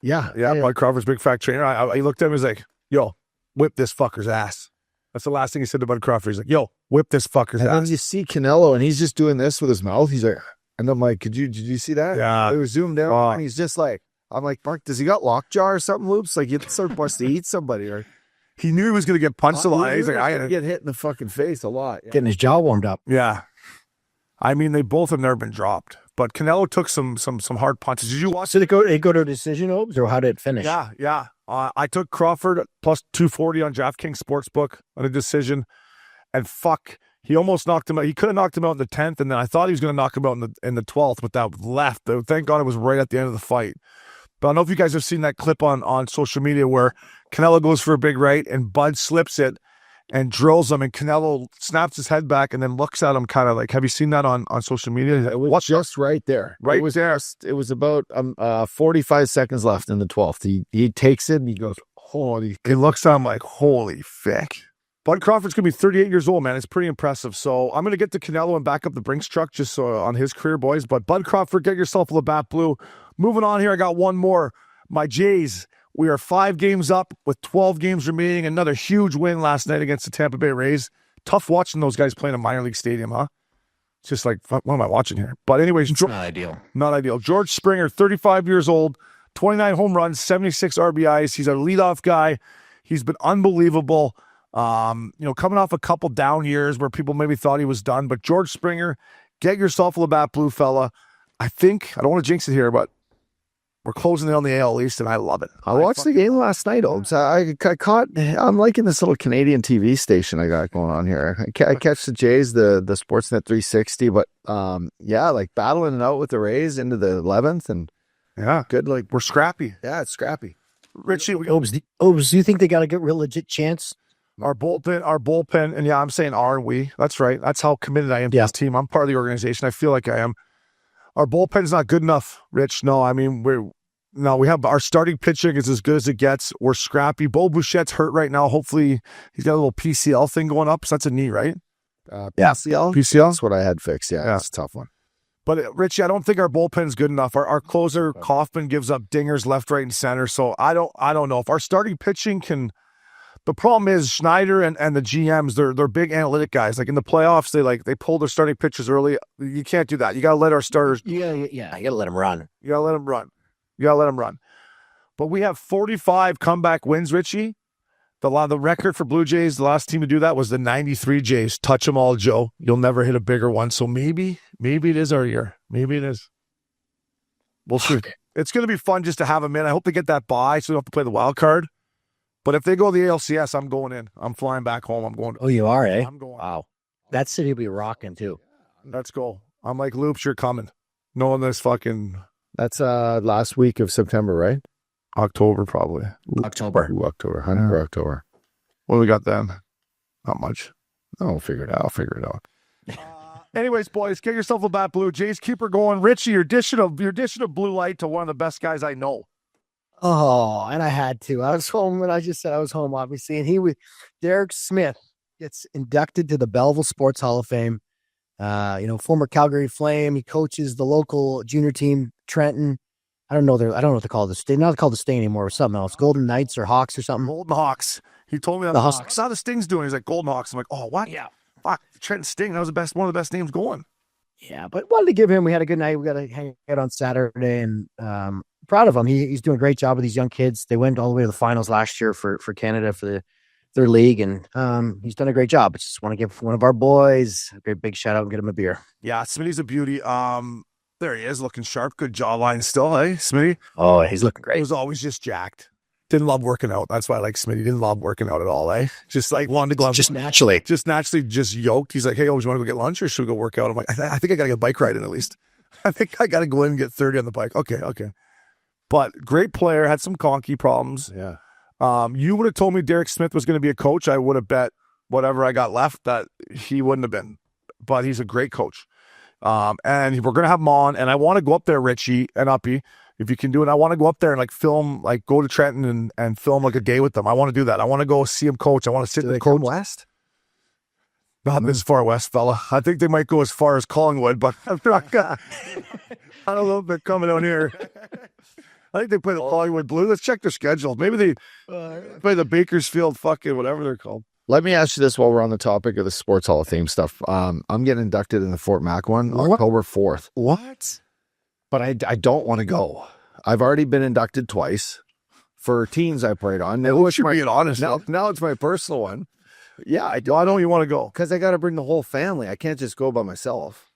Yeah. Bud Crawford's big fat trainer. He looked at him and was like, yo, whip this fucker's ass. That's the last thing he said to Bud Crawford. He's like, yo, whip this fucker's and ass. then you see Canelo, and he's just doing this with his mouth. He's like, and I'm like, did you see that? Yeah. It was zoomed in, and he's just like, I'm like, Mark, does he got lockjaw or something, Loops? Like, you're supposed to eat somebody. Or he knew he was going to get punched a lot. He's like, I gotta get hit in the fucking face a lot. Yeah. Getting his jaw warmed up. Yeah. I mean, they both have never been dropped. But Canelo took some hard punches. Did you watch So they go to a decision, Obes, or how did it finish? Yeah. I took Crawford plus 240 on DraftKings Sportsbook on a decision. And he almost knocked him out. He could have knocked him out in the 10th, and then I thought he was going to knock him out in the 12th with that left. Thank God it was right at the end of the fight. But I don't know if you guys have seen that clip on social media where Canelo goes for a big right and Bud slips it. and drills him, and Canelo snaps his head back and then looks at him kind of like, have you seen that on social media? It was just right there. Right? It was about 45 seconds left in the 12th. He takes it and he goes, holy. It looks at him like, holy fuck. Bud Crawford's going to be 38 years old, man. It's pretty impressive. So I'm going to get to Canelo and back up the Brinks truck just so on his career, boys. But Bud Crawford, get yourself a Labatt Blue. Moving on here, I got one more. My Jays, we are 5 games up with 12 games remaining. Another huge win last night against the Tampa Bay Rays. Tough watching those guys play in a minor league stadium, huh? It's just like, what am I watching here? But anyways, Not ideal. Not ideal. George Springer, 35 years old, 29 home runs, 76 RBIs. He's a leadoff guy. He's been unbelievable. Coming off a couple down years where people maybe thought he was done. But George Springer, get yourself a Labatt Blue, fella. I don't want to jinx it here, but we're closing in on the AL East, and I love it. I watched the game last night, Obes. I'm liking this little Canadian TV station I got going on here. I catch the Jays, the Sportsnet 360, but like battling it out with the Rays into the 11th, and good. Like We're scrappy. yeah, it's scrappy. Richie, Obes, do you think they got a good, real legit chance? our bullpen, and I'm saying are we. That's right. That's how committed I am to this team. I'm part of the organization. I feel like I am. Our bullpen's not good enough, Rich. No, I mean, we have our starting pitching is as good as it gets. We're scrappy. Bo Bouchette's hurt right now. Hopefully he's got a little PCL thing going up. So that's a knee, right? PCL? PCL? That's what I had fixed. Yeah, it's a tough one. But Richie, I don't think our bullpen's good enough. Our closer, Kaufman, gives up dingers left, right, and center. So I don't know if our starting pitching can. The problem is Schneider and the GMs, they're big analytic guys. Like in the playoffs, they pull their starting pitchers early. You can't do that. You got to let our starters. Yeah, you got to let them run. You got to let them run. But we have 45 comeback wins, Richie. The record for Blue Jays, the last team to do that was the 93 Jays. Touch them all, Joe. You'll never hit a bigger one. So maybe it is our year. Maybe it is. We'll see. It's going to be fun just to have them in. I hope they get that bye so we don't have to play the wild card. But if they go to the ALCS, I'm going in. I'm flying back home. I'm going. Oh, you are, eh? I'm going. Wow. That city will be rocking, too. Let's go. I'm like, Loops, you're coming. Knowing this fucking... That's last week of September, right? October, probably. October. Ooh, October. For October. What do we got then? Not much. I'll figure it out. I'll figure it out. Anyways, boys, get yourself a Bat Blue. Jays, keep her going. Richie, you're dishing a blue light to one of the best guys I know. Oh, and I had to. I was home when I just said I was home, obviously. And Derek Smith gets inducted to the Belleville Sports Hall of Fame. Former Calgary Flame. He coaches the local junior team, Trenton. I don't know what they call the state. Not called the state anymore. Or something else. Golden Knights or Hawks or something. Golden Hawks. He told me that. The Hawks. I saw the Sting's doing. He's like, Golden Hawks. I'm like, oh, what? Yeah. Fuck. Trenton Sting. That was one of the best names going. Yeah, but wanted to give him. We had a good night. We got to hang out on Saturday, and proud of him. He's doing a great job with these young kids. They went all the way to the finals last year for Canada for their league, and he's done a great job. I just want to give one of our boys a great big shout out and get him a beer. Yeah, Smitty's a beauty. There he is, looking sharp. Good jawline still, eh, Smitty? Oh, he's looking great. He was always just jacked. Didn't love working out. That's why I like Smitty. Didn't love working out at all, eh? Just like wanted to go. Just naturally. Just yoked. He's like, hey, you want to go get lunch or should we go work out? I'm like, I think I got to get a bike ride in at least. I think I got to go in and get 30 on the bike. Okay. But great player, had some conky problems. Yeah. You would have told me Derek Smith was going to be a coach. I would have bet whatever I got left that he wouldn't have been. But he's a great coach. And we're going to have him on. And I want to go up there, Richie and Uppy, if you can do it. I want to go up there and film, go to Trenton and film a day with them. I want to do that. I want to go see him coach. I want to sit in the coach. West? Not this far west, fella. I think they might go as far as Collingwood, but I don't know if they're coming out here. I think they play the Collingwood Blue. Let's check their schedule. Maybe they play the Bakersfield fucking whatever they're called. Let me ask you this while we're on the topic of the Sports Hall of Fame stuff. I'm getting inducted in the Fort Mac one, October 4th. What? But I don't want to go. I've already been inducted twice for teams I played on. You're being honest. Now it's my personal one. Yeah, I don't you want to go? Because I got to bring the whole family. I can't just go by myself.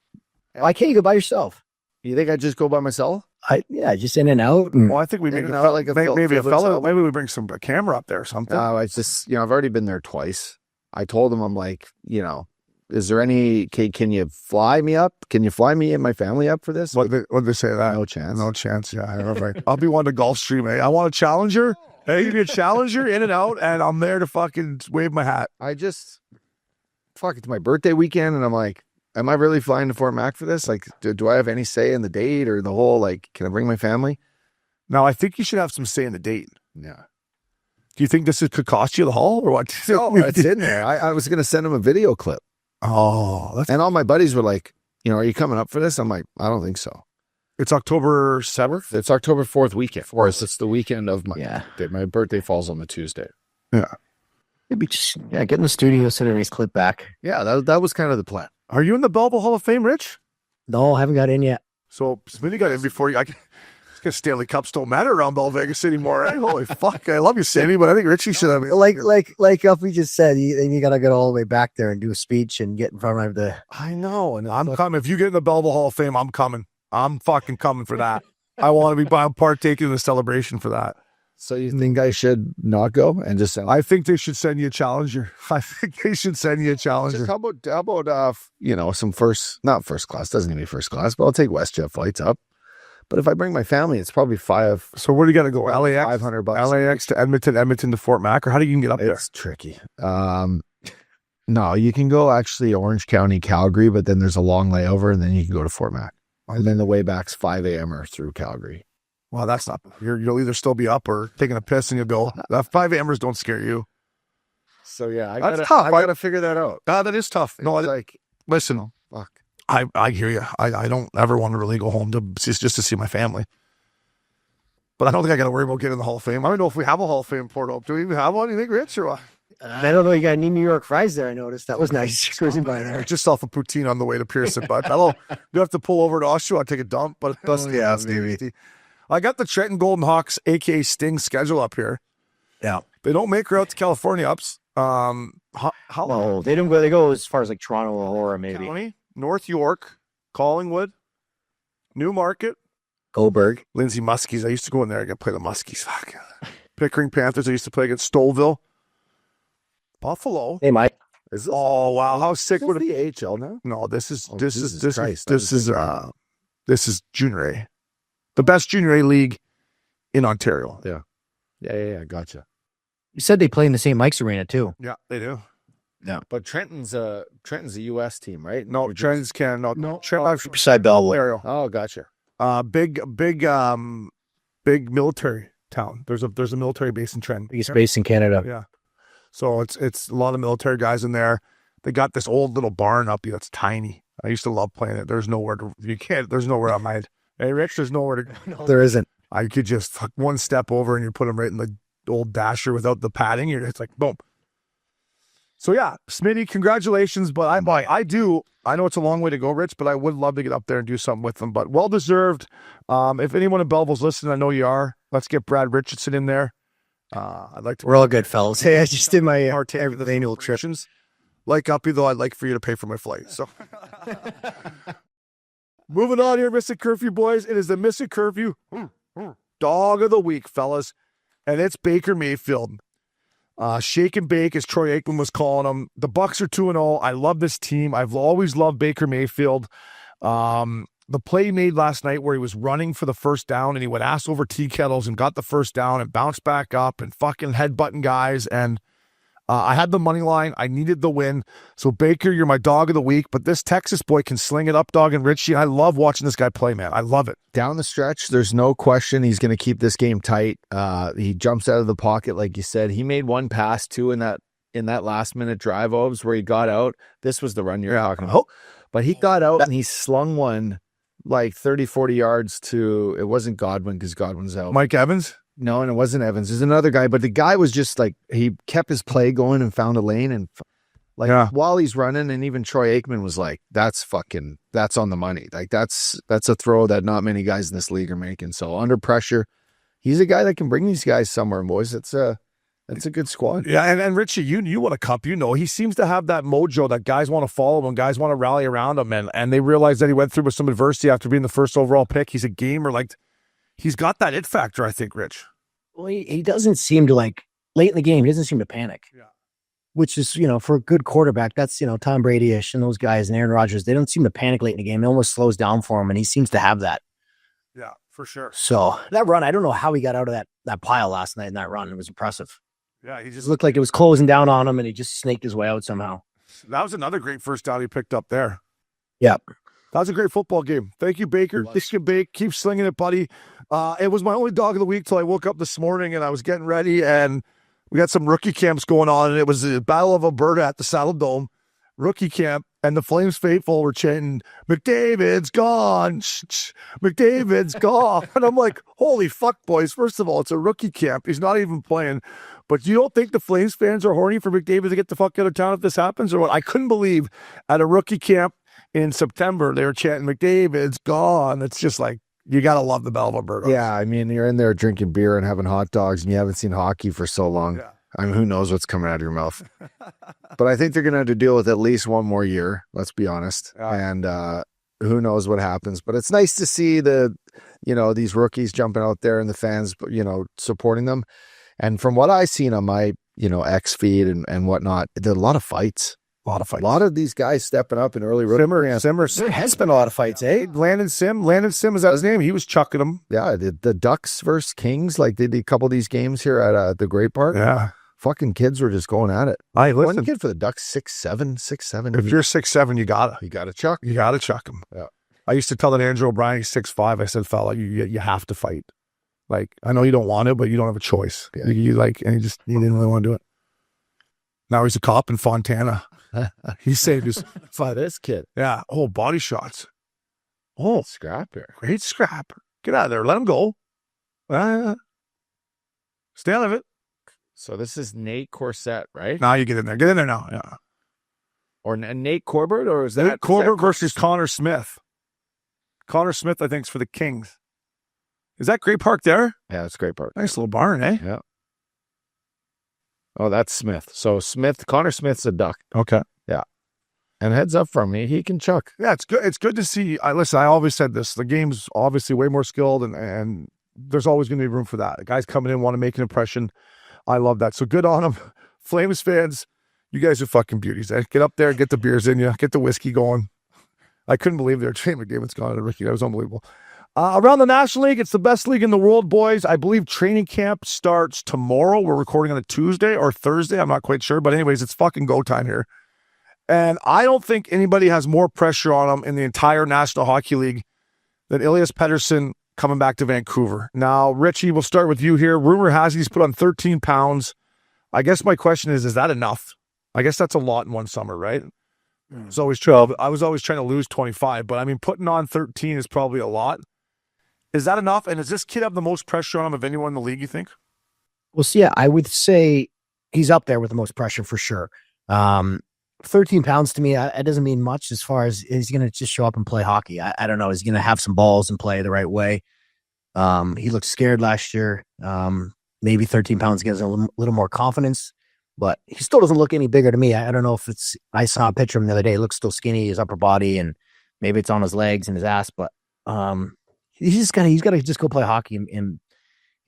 Why can't you go by yourself? You think I just go by myself? Just in and out. Well, I think we maybe a fellow. Maybe we bring a camera up there or something. I just, I've already been there twice. I told them, I'm like, is there any, can you fly me up? Can you fly me and my family up for this? What did they say that? No chance. No chance. Yeah, right. I'll be one to Gulfstream, eh? I want a Challenger. Hey, you be a challenger in and out, and I'm there to fucking wave my hat. It's my birthday weekend, and I'm like, am I really flying to Fort Mac for this? Like, do I have any say in the date or the whole, like, can I bring my family? Now, I think you should have some say in the date. Yeah. Do you think could cost you the haul or what? No, it's in there. I was going to send him a video clip. Oh, and all my buddies were like, are you coming up for this? I'm like, I don't think so. It's October 7th? It's October 4th weekend. It's the weekend of my birthday. My birthday falls on the Tuesday. Yeah. Maybe just get in the studio, send a race clip back. Yeah, that was kind of the plan. Are you in the Belleville Hall of Fame, Rich? No, I haven't got in yet. So Smitty got in before you. Stanley Cups don't matter around Bell Vegas anymore. Right? Holy fuck! I love you, Sammy, but I think Richie should have. Like Uppy just said, you got to get all the way back there and do a speech and get in front of the. I know, and I'm coming. If you get in the Belleville Hall of Fame, I'm coming. I'm fucking coming for that. I want to be partaking in the celebration for that. So you think I should not go and just? I think they should send you a challenger. I think they should send you a challenger. Just how about some not first class, doesn't even be first class, but I'll take WestJet flights up. But if I bring my family, it's probably $500. So where do you got to go? LAX? $500. LAX to Edmonton to Fort Mac, or how do you even get up there? It's tricky. No, you can go actually Orange County, Calgary, but then there's a long layover, and then you can go to Fort Mac. And then the way back's 5 a.m. or through Calgary. Well, that's not. You'll either still be up or taking a piss, and you'll go. That 5 a.m.ers don't scare you. So yeah, I that's tough. I gotta figure that out. That is tough. No, listen. Fuck. I hear you. I don't ever want to really go home just to see my family. But I don't think I got to worry about getting in the Hall of Fame. I don't know if we have a Hall of Fame Port Hope. Do we even have one? You think, Rich, or what? I don't know. You got any New York fries there? I noticed that was nice. Cruising by there. Just yourself a poutine on the way to Pearson, but hello. You have to pull over to Oshawa, take a dump, but it doesn't. Yeah, maybe. I got the Trenton Golden Hawks, aka Sting, schedule up here. Yeah, they don't make her out to California ups. How well, they don't go. They go as far as like Toronto or maybe County, North York, Collingwood, Newmarket, Coburg, Lindsay Muskies. I used to go in there and play the Muskies. Fuck. Pickering Panthers. I used to play against Stouffville. Buffalo. They might. Oh wow! How sick would it be? AHL now? No, this is Junior A, the best Junior A league in Ontario. Yeah. Gotcha. You said they play in the St. Mike's Arena too. Yeah, they do. Yeah, but Trenton's a U.S. team, right? No, Trenton's Canada. No, beside Belleville. Ontario. Oh, gotcha. Big military town. There's a military base in Trenton. Biggest base in Canada. Yeah. So it's a lot of military guys in there. They got this old little barn up here that's tiny. I used to love playing it. There's nowhere on my head. Hey, Rich, there's nowhere to go. No, there isn't. I could just one step over and you put them right in the old dasher without the padding. It's like, boom. So yeah, Smitty, congratulations. But I know it's a long way to go, Rich, but I would love to get up there and do something with them. But well-deserved. If anyone in Belleville's listening, I know you are. Let's get Brad Richardson in there. I'd like to. We're all good, fellas. Hey, I just did my annual trip. Like Uppy, though, I'd like for you to pay for my flight. So, moving on here, Missin Curfew boys. It is the Missin Curfew Dog of the Week, fellas, and it's Baker Mayfield. Shake and bake, as Troy Aikman was calling him. The Bucks are 2-0. I love this team. I've always loved Baker Mayfield. The play he made last night where he was running for the first down and he went ass over tea kettles and got the first down and bounced back up and fucking headbutting guys. And I had the money line. I needed the win. So Baker, you're my dog of the week. But this Texas boy can sling it up, dog, and Richie. I love watching this guy play, man. I love it. Down the stretch, there's no question he's going to keep this game tight. He jumps out of the pocket, like you said. He made one pass too in that last minute drive overs where he got out. This was the run you're talking about. But he got out and he slung one like 30, 40 yards to, it wasn't Godwin because Godwin's out. Mike Evans? No, and it wasn't Evans. There's another guy, but the guy was just like, he kept his play going and found a lane. And while he's running, and even Troy Aikman was like, that's on the money. Like that's a throw that not many guys in this league are making. So under pressure, he's a guy that can bring these guys somewhere, boys. It's a good squad. Yeah, and Richie, you won a cup. He seems to have that mojo that guys want to follow him, guys want to rally around him, and they realize that he went through with some adversity after being the first overall pick. He's a gamer. Like, he's got that it factor, I think, Rich. Well, he doesn't seem to, like, late in the game, he doesn't seem to panic. Yeah. Which is, for a good quarterback, that's, Tom Brady-ish and those guys and Aaron Rodgers, they don't seem to panic late in the game. It almost slows down for him, and he seems to have that. Yeah, for sure. So that run, I don't know how he got out of that pile last night in that run. It was impressive. Yeah, he It just looked like it was closing down on him, and he just snaked his way out somehow. that was another great first down he picked up there. Yeah. That was a great football game. Thank you, Baker. Thank you, Bake. Keep slinging it, buddy. It was my only dog of the week till I woke up this morning and I was getting ready, and we got some rookie camps going on, and it was the Battle of Alberta at the Saddle Dome rookie camp, and the Flames faithful were chanting, "McDavid's gone, McDavid's gone." And I'm like, holy fuck, boys. First of all, it's a rookie camp. He's not even playing. But you don't think the Flames fans are horny for McDavid to get the fuck out of town if this happens, or what? I couldn't believe at a rookie camp in September, they were chanting, "McDavid's gone." It's just like, you got to love the Battle of Alberta. Yeah, I mean, you're in there drinking beer and having hot dogs, and you haven't seen hockey for so long. Yeah. I mean, who knows what's coming out of your mouth? But I think they're going to have to deal with at least one more year, let's be honest. Yeah. And who knows what happens. But it's nice to see these rookies jumping out there and the fans, supporting them. And from what I've seen on my, X feed and whatnot, there are a lot of fights. A lot of fights. A lot of these guys stepping up in early rookie. Simmer. There has been a lot of fights, eh? Landon Sim, is that his name? He was chucking them. Yeah, the Ducks versus Kings, like they did a couple of these games here at the Great Park. Yeah. Fucking kids were just going at it. Hey, One listen, kid for the Ducks, 6'7". if you're 6'7", you got to chuck. You got to chuck him. Yeah. I used to tell that Andrew O'Brien, he's 6'5". I said, fella, you have to fight. Like, I know you don't want to, but you don't have a choice. Yeah. And he didn't really want to do it. Now he's a cop in Fontana. He saved his, By this kid. yeah, body shots. Oh, Scrapper. great scrapper. Get out of there. Let him go. Stay out of it. So this is Nate Corset, right? Now you get in there. Get in there now. Yeah. Or Nate Corbett, or is that Nate Corbett versus Connor Smith. Connor Smith, I think, is for the Kings. Is that Great Park there? Yeah, it's a great part. Nice little barn, eh? Yeah. Oh, that's Smith. So Connor Smith's a Duck. Okay. Yeah. And heads up from me, he can chuck. Yeah, it's good. It's good to see. I always said this. The game's obviously way more skilled, and there's always going to be room for that. The guys coming in want to make an impression. I love that. So good on them. Flames fans, you guys are fucking beauties. Eh? Get up there, get the beers in you, get the whiskey going. I couldn't believe their Trey McDavid's gone to Ricky. That was unbelievable. Around the National League, it's the best league in the world, boys. I believe training camp starts tomorrow. We're recording on a Tuesday or Thursday. I'm not quite sure. But anyways, it's fucking go time here. And I don't think anybody has more pressure on them in the entire National Hockey League than Elias Pettersson coming back to Vancouver. Now, Richie, we'll start with you here. Rumor has he's put on 13 pounds. I guess my question is that enough? I guess that's a lot in one summer, right? It's always 12. I was always trying to lose 25, but I mean, putting on 13 is probably a lot. Is that enough? And does this kid have the most pressure on him of anyone in the league, you think? Well, so yeah, I would say he's up there with the most pressure for sure. 13 pounds to me, it doesn't mean much as far as he's going to just show up and play hockey. I don't know. Is he going to have some balls and play the right way? He looked scared last year. Maybe 13 pounds gives him a little more confidence, but he still doesn't look any bigger to me. I don't know if I saw a picture of him the other day. He looks still skinny, his upper body, and maybe it's on his legs and his ass, but he's got to just go play hockey and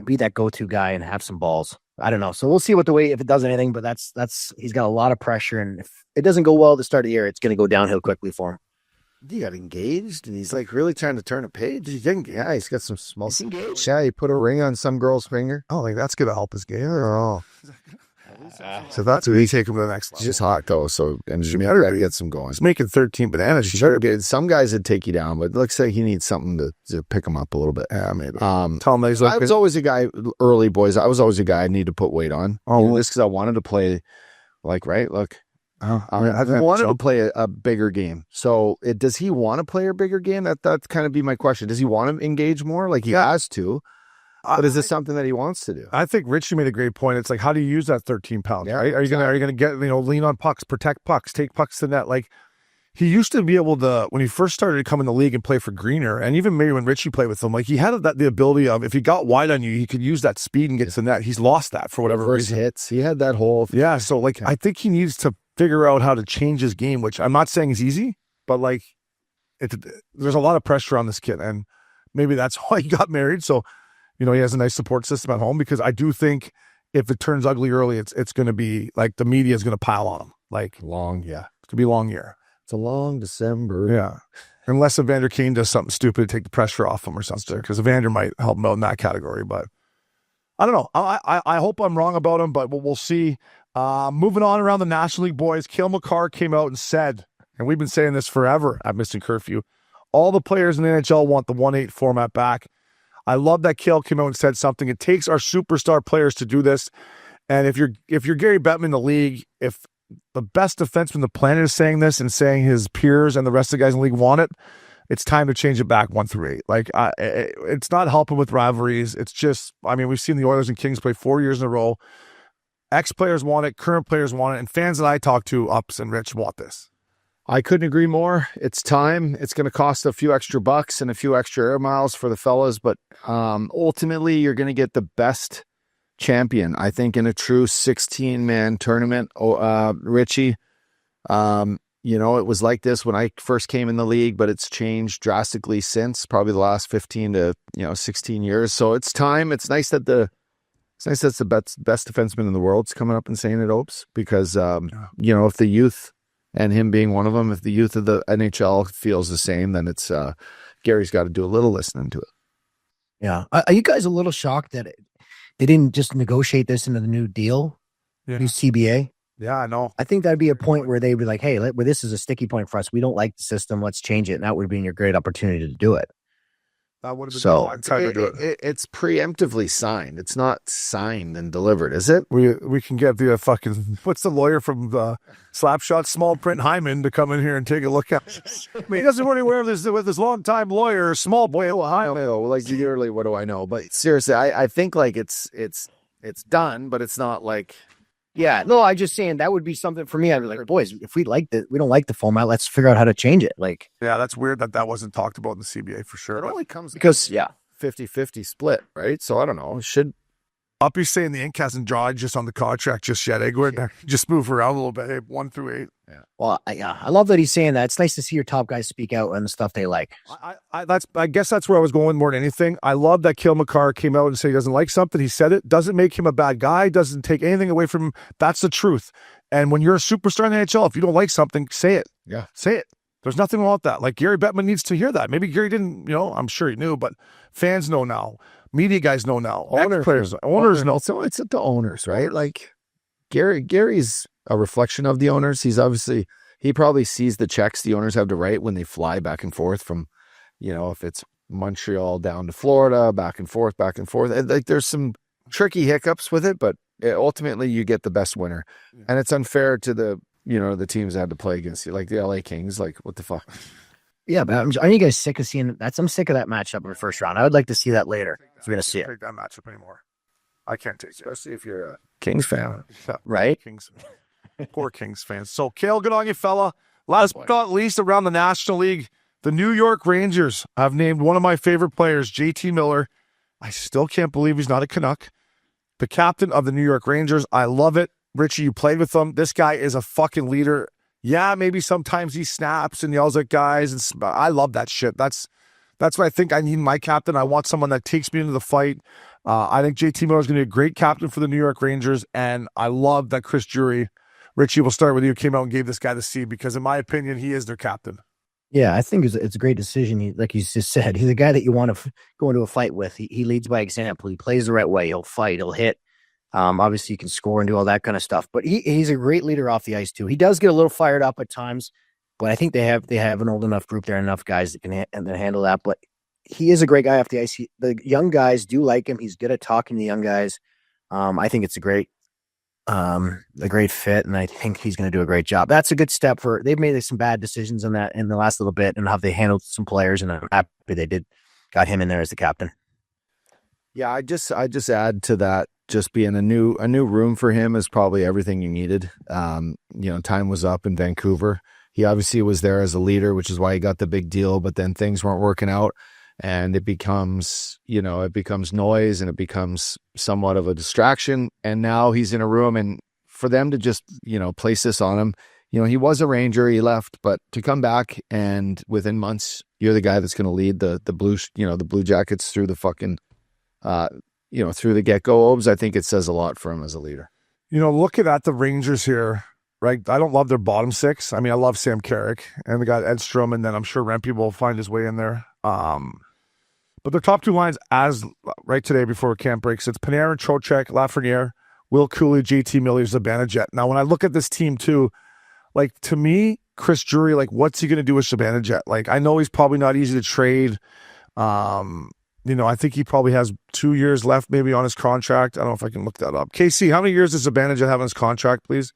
be that go-to guy and have some balls. I don't know. So we'll see if it does anything, but that's he's got a lot of pressure, and if it doesn't go well at the start of the year, it's going to go downhill quickly for him. He got engaged, and he's like really trying to turn a page. Yeah, he's got some small. He's engaged. Yeah, he put a ring on some girl's finger. I don't think that's going to help his game. Oh, So that's what he take him to the next he's level. just hot though. So and Jimmy, I gotta get some going. He's making 13 bananas. Sure, some guys would take you down, but it looks like he needs something to pick him up a little bit. Yeah, maybe. Tell him that he's I was always a guy early, boys. I was always a guy I need to put weight on. This because I wanted to play, right. Look, I wanted to play a bigger game. So does he want to play a bigger game? That's kind of be my question. Does he want to engage more? Like he has to. But is this something that he wants to do? I think Richie made a great point. It's like, how do you use that 13 pounds? Yeah, right? Are you gonna get lean on pucks, protect pucks, take pucks to net? Like he used to be able to when he first started to come in the league and play for Greener, and even maybe when Richie played with him, like he had the ability of if he got wide on you, he could use that speed and get to the net. He's lost that for whatever First reason. hits, he had that whole Yeah, so like I think he needs to figure out how to change his game, which I'm not saying is easy, but like there's a lot of pressure on this kid, and maybe that's why he got married. So. He has a nice support system at home because I do think if it turns ugly early, it's going to be like the media is going to pile on him. Like long, yeah. It's going to be a long year. It's a long December. Yeah. Unless Evander Kane does something stupid to take the pressure off him or something, because Evander might help him out in that category. But I don't know. I hope I'm wrong about him, but we'll see. Moving on around the National League, boys, Makar came out and said, and we've been saying this forever at Missin Curfew, all the players in the NHL want the 1-8 format back. I love that Cale came out and said something. It takes our superstar players to do this. And if you're Gary Bettman in the league, if the best defenseman on the planet is saying this and saying his peers and the rest of the guys in the league want it, it's time to change it back 1-8. Like, it's not helping with rivalries. It's just, I mean, we've seen the Oilers and Kings play 4 years in a row. Ex-players want it, current players want it, and fans that I talk to, Ups and Rich, want this. I couldn't agree more. It's time. It's going to cost a few extra bucks and a few extra air miles for the fellas, but ultimately you're going to get the best champion, I think, in a true 16-man tournament. Richie, it was like this when I first came in the league, but it's changed drastically since probably the last 15 to 16 years. So it's time. It's nice that the best defenseman in the world's coming up and saying it, Opes, because if the youth, and him being one of them, if the youth of the NHL feels the same, then it's Gary's got to do a little listening to it. Yeah. Are you guys a little shocked that they didn't just negotiate this into the new deal? Yeah. New CBA? Yeah, I know. I think that'd be a point where they'd be like, hey, this is a sticky point for us. We don't like the system. Let's change it. And that would be your great opportunity to do it. That would have been so. It's preemptively signed. It's not signed and delivered, is it? We can get the fucking, what's the lawyer from the Slapshot, Small Print Hyman, to come in here and take a look at it. I mean, he doesn't want anywhere with his longtime lawyer, Small Boy, Ohio. Like, literally, what do I know? But seriously, I think like it's done, but it's not like. Yeah, no, I'm just saying that would be something for me. I'd be like, boys, if we don't like the format, let's figure out how to change it. Like, yeah, that's weird that wasn't talked about in the CBA for sure. It only comes because 50-50 split, right? So I don't know. Uppy's saying the ink hasn't dried just on the contract just yet. Just move around a little bit. Hey, 1-8. Yeah. Well, I love that he's saying that. It's nice to see your top guys speak out on the stuff they like. I guess that's where I was going more than anything. I love that Makar came out and said he doesn't like something. He said it. Doesn't make him a bad guy. Doesn't take anything away from him. That's the truth. And when you're a superstar in the NHL, if you don't like something, say it. Yeah. Say it. There's nothing wrong with that. Like, Gary Bettman needs to hear that. Maybe Gary didn't, I'm sure he knew, but fans know now. Media guys know now. Owners know. So it's the owners, right? Like, Gary's a reflection of the owners. He probably sees the checks the owners have to write when they fly back and forth from, if it's Montreal down to Florida, back and forth. Like, there's some tricky hiccups with it, but ultimately you get the best winner. And it's unfair to the teams that had to play against you, like the LA Kings. Like, what the fuck? Yeah, but are you guys sick of seeing that? I'm sick of that matchup in the first round. I would like to see that later. So we're going to see it. Take that matchup anymore. I can't take it. Especially if you're a Kings fan. Yeah, right? Kings. Poor Kings fans. So, Cale, good on you, fella. Last but not least, around the National League, the New York Rangers have named one of my favorite players, JT Miller. I still can't believe he's not a Canuck. The captain of the New York Rangers. I love it. Richie, you played with him. This guy is a fucking leader. Yeah, maybe sometimes he snaps and yells at guys. And I love that shit. That's what I think I need in my captain. I want someone that takes me into the fight. I think JT Miller is going to be a great captain for the New York Rangers. And I love that Chris Drury, Richie, we'll start with you, came out and gave this guy the C because, in my opinion, he is their captain. Yeah, I think it's a great decision. Like you just said, he's a guy that you want to go into a fight with. He leads by example. He plays the right way. He'll fight. He'll hit. Obviously, he can score and do all that kind of stuff. But he's a great leader off the ice too. He does get a little fired up at times, but I think they have an old enough group there, enough guys that can handle that. But he is a great guy off the ice. The young guys do like him. He's good at talking to the young guys. I think it's a great fit, and I think he's going to do a great job. That's a good step they've made some bad decisions on that in the last little bit and how they handled some players, and I'm happy they got him in there as the captain. Yeah, I just add to that, just being a new room for him is probably everything you needed. Time was up in Vancouver. He obviously was there as a leader, which is why he got the big deal, but then things weren't working out. And it becomes noise, and it becomes somewhat of a distraction. And now he's in a room, and for them to just, place this on him, he was a Ranger, he left, but to come back and within months, you're the guy that's going to lead the Blue Jackets through the fucking, through the get-go, Obes, I think it says a lot for him as a leader. Looking at the Rangers here, right? I don't love their bottom six. I mean, I love Sam Carrick, and they got Edstrom, and then I'm sure Rempe will find his way in there. But their top two lines as right today before camp breaks, it's Panarin, Trocheck, Lafreniere, Will Cooley, JT Miller, Zibanejad. Now, when I look at this team too, like to me, Chris Drury, like what's he going to do with Zibanejad? Like I know he's probably not easy to trade. I think he probably has 2 years left maybe on his contract. I don't know if I can look that up. KC, how many years does Zibanejad have on his contract, please?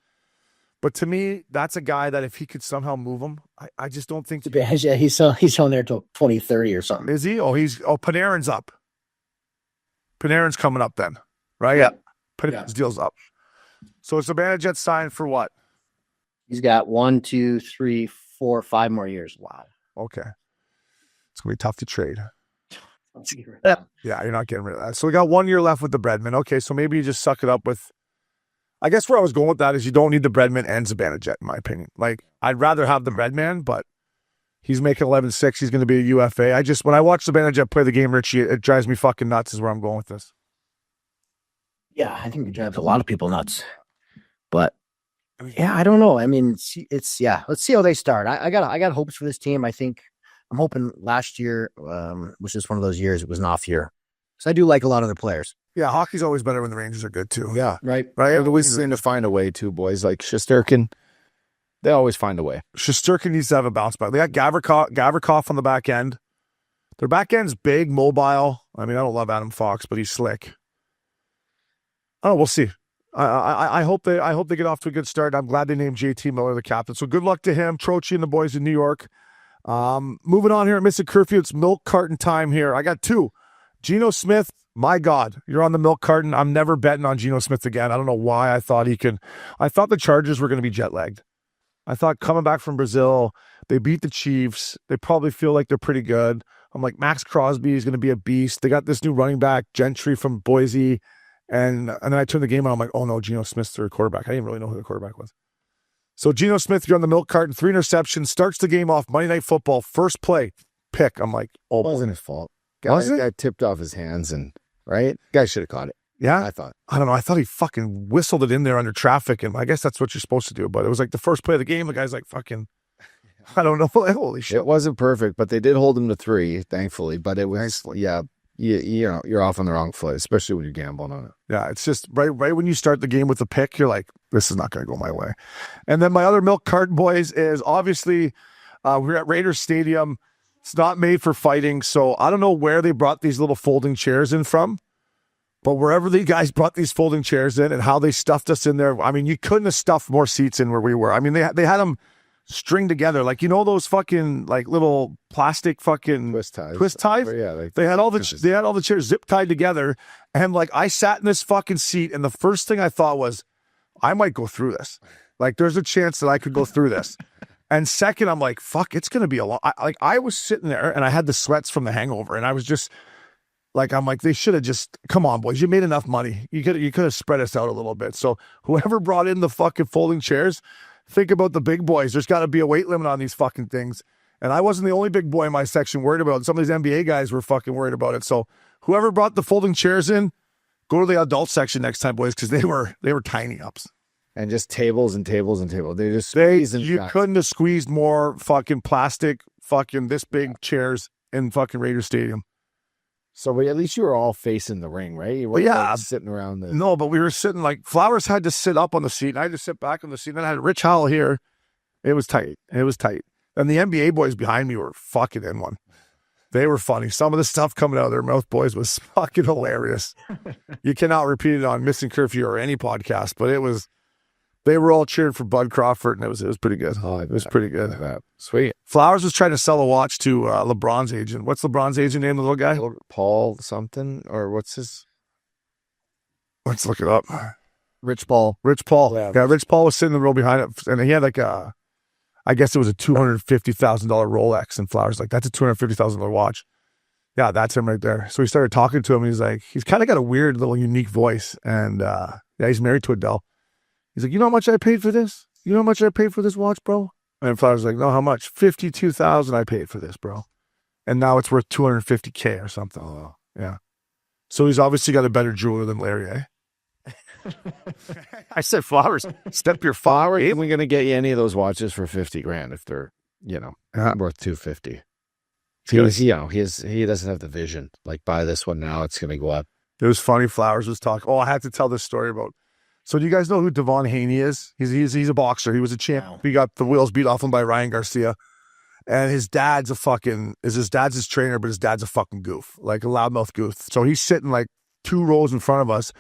But to me, that's a guy that if he could somehow move him, I just don't think. Yeah, he's on there till 2030 or something. Is he? Panarin's up. Panarin's coming up then, right? Yeah. Panarin's deal's up. So is Zibanejad signed for what? He's got 1, 2, 3, 4, 5 more years. Wow. Okay. It's going to be tough to trade. Let's get rid of that. Yeah, you're not getting rid of that. So we got 1 year left with the Breadman. Okay, so maybe you just suck it up with. I guess where I was going with that is you don't need the Breadman and Zibanejad, in my opinion. Like, I'd rather have the Breadman, but he's making 11.6. He's going to be a UFA. When I watch Zibanejad play the game, Richie, it drives me fucking nuts is where I'm going with this. Yeah, I think it drives a lot of people nuts. But, yeah, I don't know. I mean, let's see how they start. I got hopes for this team. I'm hoping last year was just one of those years. It was an off year. So I do like a lot of their players. Yeah, hockey's always better when the Rangers are good too. Yeah. Right. They always seem to find a way too, boys. Like Shesterkin, they always find a way. Shesterkin needs to have a bounce back. They got Gavrikov on the back end. Their back end's big, mobile. I mean, I don't love Adam Fox, but he's slick. Oh, we'll see. I hope they get off to a good start. I'm glad they named JT Miller the captain. So good luck to him, Troche and the boys in New York. Moving on here at Missin Curfew, it's milk carton time here. I got 2. Geno Smith, my God, you're on the milk carton. I'm never betting on Geno Smith again. I don't know why I thought the Chargers were going to be jet lagged. I thought coming back from Brazil, they beat the Chiefs. They probably feel like they're pretty good. I'm like, Max Crosby is going to be a beast. They got this new running back, Gentry from Boise. And then I turned the game on. I'm like, oh no, Geno Smith's their quarterback. I didn't really know who the quarterback was. So Geno Smith, you're on the milk carton, 3 interceptions, starts the game off Monday Night Football, first play, pick. I'm like, oh, it wasn't his fault. Wasn't it? Guy tipped off his hands right? Guy should have caught it. Yeah? I don't know. I thought he fucking whistled it in there under traffic, and I guess that's what you're supposed to do. But it was like the first play of the game. The guy's like fucking, I don't know. Holy shit. It wasn't perfect, but they did hold him to 3, thankfully. But it was, you're off on the wrong foot, especially when you're gambling on it. Yeah, it's just right when you start the game with the pick, you're like, this is not going to go my way. And then my other milk carton, boys, is obviously we're at Raiders Stadium. It's not made for fighting, so I don't know where they brought these little folding chairs in from, but wherever the guys brought these folding chairs in and how they stuffed us in there, I mean, you couldn't have stuffed more seats in where we were. I mean, they had them string together, like, you know, those fucking like little plastic fucking twist ties. Yeah, they had all the chairs zip tied together, and like I sat in this fucking seat, and the first thing I thought was, I might go through this. Like, there's a chance that I could go through this. And second, I'm like, fuck, it's gonna be a long. I was sitting there, and I had the sweats from the hangover, and I was just like, I'm like, they should have just come on, boys, you made enough money. You could have spread us out a little bit. So whoever brought in the fucking folding chairs, think about the big boys. There's got to be a weight limit on these fucking things. And I wasn't the only big boy in my section worried about it. Some of these NBA guys were fucking worried about it. So whoever brought the folding chairs in, go to the adult section next time, boys, because they were tiny ups. And just tables and tables and tables. You couldn't have squeezed more fucking plastic, fucking this big chairs in fucking Raider Stadium. So at least you were all facing the ring, right? You weren't like sitting around the... No, but we were sitting like Flowers had to sit up on the seat, and I had to sit back on the seat. And then I had Rich Howell here. It was tight. And the NBA boys behind me were fucking in one. They were funny. Some of the stuff coming out of their mouth, boys, was fucking hilarious. You cannot repeat it on Missin Curfew or any podcast, but they were all cheering for Bud Crawford, and it was pretty good. Oh, it was pretty good. Sweet. Flowers was trying to sell a watch to LeBron's agent. What's LeBron's agent name, the little guy? Paul something, or what's his? Let's look it up. Rich Paul. Yeah, Rich Paul was sitting in the row behind it, and he had like I guess it was a $250,000 Rolex, and Flowers like, that's a $250,000 watch. Yeah, that's him right there. So he started talking to him, and he's like, he's kind of got a weird little unique voice, and he's married to Adele. He's like, you know how much I paid for this? You know how much I paid for this watch, bro? And Flowers was like, no, how much? $52,000 I paid for this, bro. And now it's worth $250K or something. Oh, yeah. So he's obviously got a better jeweler than Larry, eh? I said Flowers. Step your flower. Ain't we gonna get you any of those watches for $50,000 if they're, worth $250? He doesn't have the vision. Like, buy this one now, it's gonna go up. It was funny. Flowers was talking. Oh, I had to tell this story about. So do you guys know who Devon Haney is? He's a boxer. He was a champ. Wow. He got the wheels beat off him by Ryan Garcia. And his dad's his dad's his trainer, but his dad's a fucking goof, like a loudmouth goof. So he's sitting like 2 rows in front of us,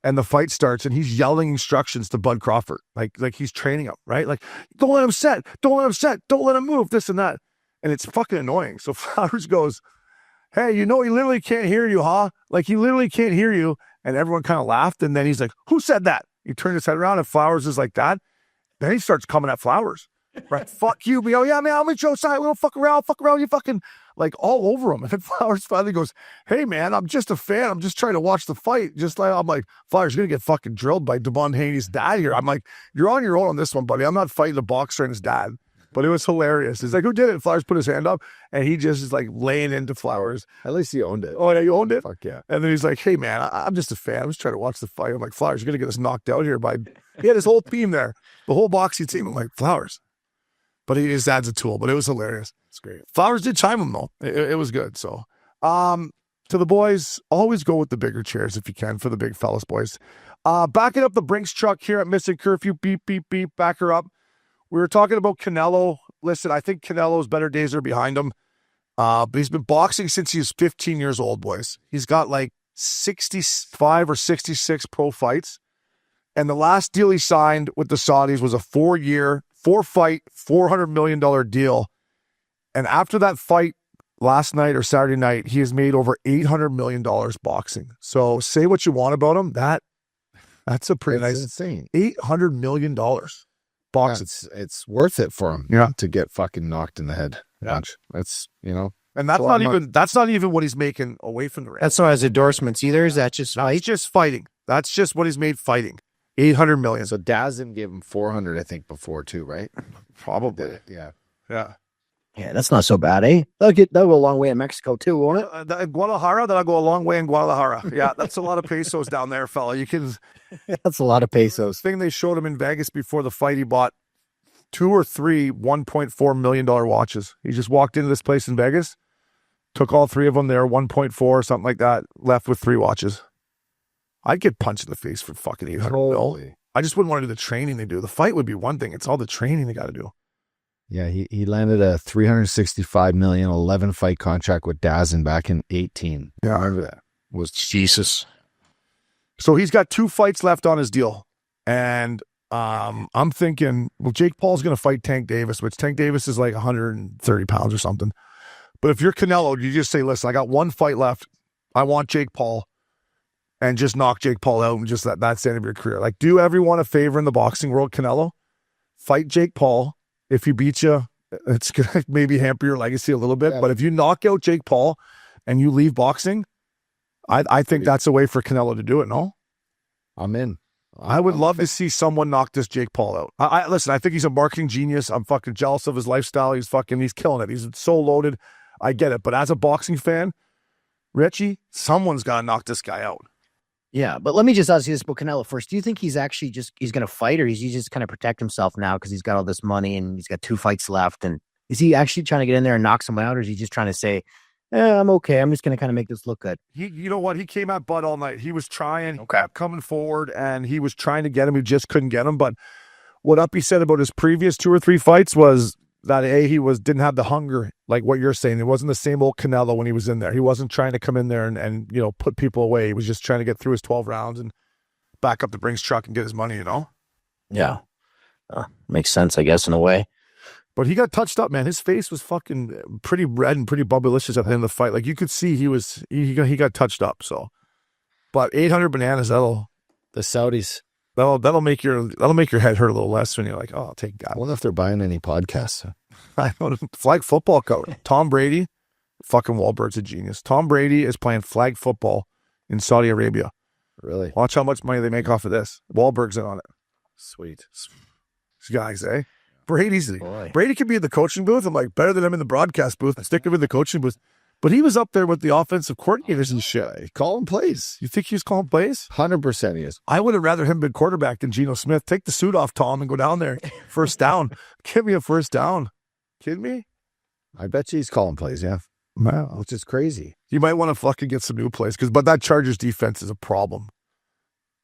and the fight starts, and he's yelling instructions to Bud Crawford, like he's training him, right? Like, don't let him set, don't let him set, don't let him move, this and that. And it's fucking annoying. So Flowers goes, hey, he literally can't hear you, huh? Like, he literally can't hear you. And everyone kind of laughed. And then he's like, who said that? He turned his head around, and Flowers is like that. Then he starts coming at Flowers. Right? Fuck you. Oh, yeah, man, I'm going to show side. We don't fuck around, you fucking, like, all over him. And then Flowers finally goes, hey, man, I'm just a fan. I'm just trying to watch the fight. I'm like, Flowers, you're going to get fucking drilled by Devon Haney's dad here. I'm like, you're on your own on this one, buddy. I'm not fighting a boxer and his dad. But it was hilarious. It's like, who did it? Flowers put his hand up, and he just is like laying into Flowers. At least he owned it. Oh, yeah, you owned it? Fuck yeah. And then he's like, hey, man, I'm just a fan. I'm just trying to watch the fight. I'm like, Flowers, you're going to get us knocked out here by... He had his whole team there. The whole boxing team. I'm like, Flowers. But his dad's a tool. But it was hilarious. It's great. Flowers did chime him, though. It was good. So, to the boys, always go with the bigger chairs if you can for the big fellas, boys. Backing up the Brinks truck here at Missin Curfew. Beep, beep, beep. Back her up. We were talking about Canelo. Listen, I think Canelo's better days are behind him. But he's been boxing since he was 15 years old, boys. He's got like 65 or 66 pro fights. And the last deal he signed with the Saudis was a 4-year, 4-fight, $400 million deal. And after that fight last night or Saturday night, he has made over $800 million boxing. So say what you want about him. That's a pretty nice, insane. $800 million. Boxing. Yeah, it's worth it for him to get fucking knocked in the head. Yeah. That's, and that's not even what he's making away from the ring. That's not his endorsements either. Is that just... No, he's just fighting. That's just what he's made fighting. $800 million. So Dazin gave him 400, I think, before too, right? Probably. Yeah. Yeah, that's not so bad, eh? They'll go a long way in Mexico too, won't it? Guadalajara, that'll go a long way in Guadalajara. Yeah, that's a lot of pesos down there, fella. You can... That's a lot of pesos. Thing they showed him in Vegas before the fight, he bought 2 or 3 $1.4 million watches. He just walked into this place in Vegas, took all 3 of them there, 1.4 or something like that, left with 3 watches. I'd get punched in the face for fucking $800 million. I just wouldn't want to do the training they do. The fight would be one thing. It's all the training they got to do. Yeah, he landed a $365 million 11-fight contract with Dazin back in 2018. Yeah, I remember that. Was Jesus. So he's got 2 fights left on his deal. And I'm thinking, well, Jake Paul's going to fight Tank Davis, which Tank Davis is like 130 pounds or something. But if you're Canelo, you just say, listen, I got 1 fight left. I want Jake Paul. And just knock Jake Paul out and just that's the end of your career. Like, do everyone a favor in the boxing world, Canelo. Fight Jake Paul. If he beats you, it's going to maybe hamper your legacy a little bit. Yeah. But if you knock out Jake Paul and you leave boxing, I think that's a way for Canelo to do it, no? I'm in. I would love to see someone knock this Jake Paul out. Listen, I think he's a marketing genius. I'm fucking jealous of his lifestyle. He's killing it. He's so loaded. I get it. But as a boxing fan, Richie, someone's got to knock this guy out. Yeah, but let me just ask you this about Canelo first. Do you think he's actually he's going to fight, or is he just kind of protect himself now because he's got all this money and he's got 2 fights left? And is he actually trying to get in there and knock someone out, or is he just trying to say, I'm okay, I'm just going to kind of make this look good? You know what? He came at Bud all night. He was trying, coming forward, and he was trying to get him. He just couldn't get him. But what Uppy said about his previous 2 or 3 fights was that he didn't have the hunger, like what you're saying. It wasn't the same old Canelo when he was in there. He wasn't trying to come in there and put people away. He was just trying to get through his 12 rounds and back up the Brinks truck and get his money, Yeah. Makes sense, I guess, in a way. But he got touched up, man. His face was fucking pretty red and pretty bubblicious at the end of the fight. Like, you could see he got touched up. So, but 800 bananas, the Saudis. That'll make your head hurt a little less when you're like, oh, I'll take God. I wonder if they're buying any podcasts. I don't know. Flag football coach. Tom Brady, fucking Wahlberg's a genius. Tom Brady is playing flag football in Saudi Arabia. Really? Watch how much money they make off of this. Wahlberg's in on it. Sweet. These guys, eh? Brady could be in the coaching booth. I'm like, better than him in the broadcast booth. Stick him in the coaching booth. But he was up there with the offensive coordinators and shit. Calling plays. You think he was calling plays? 100% he is. I would have rather him been quarterback than Geno Smith. Take the suit off, Tom, and go down there. First down. Give me a first down. Kidding me? I bet you he's calling plays, yeah. Wow. Which is crazy. You might want to fucking get some new plays, but that Chargers defense is a problem.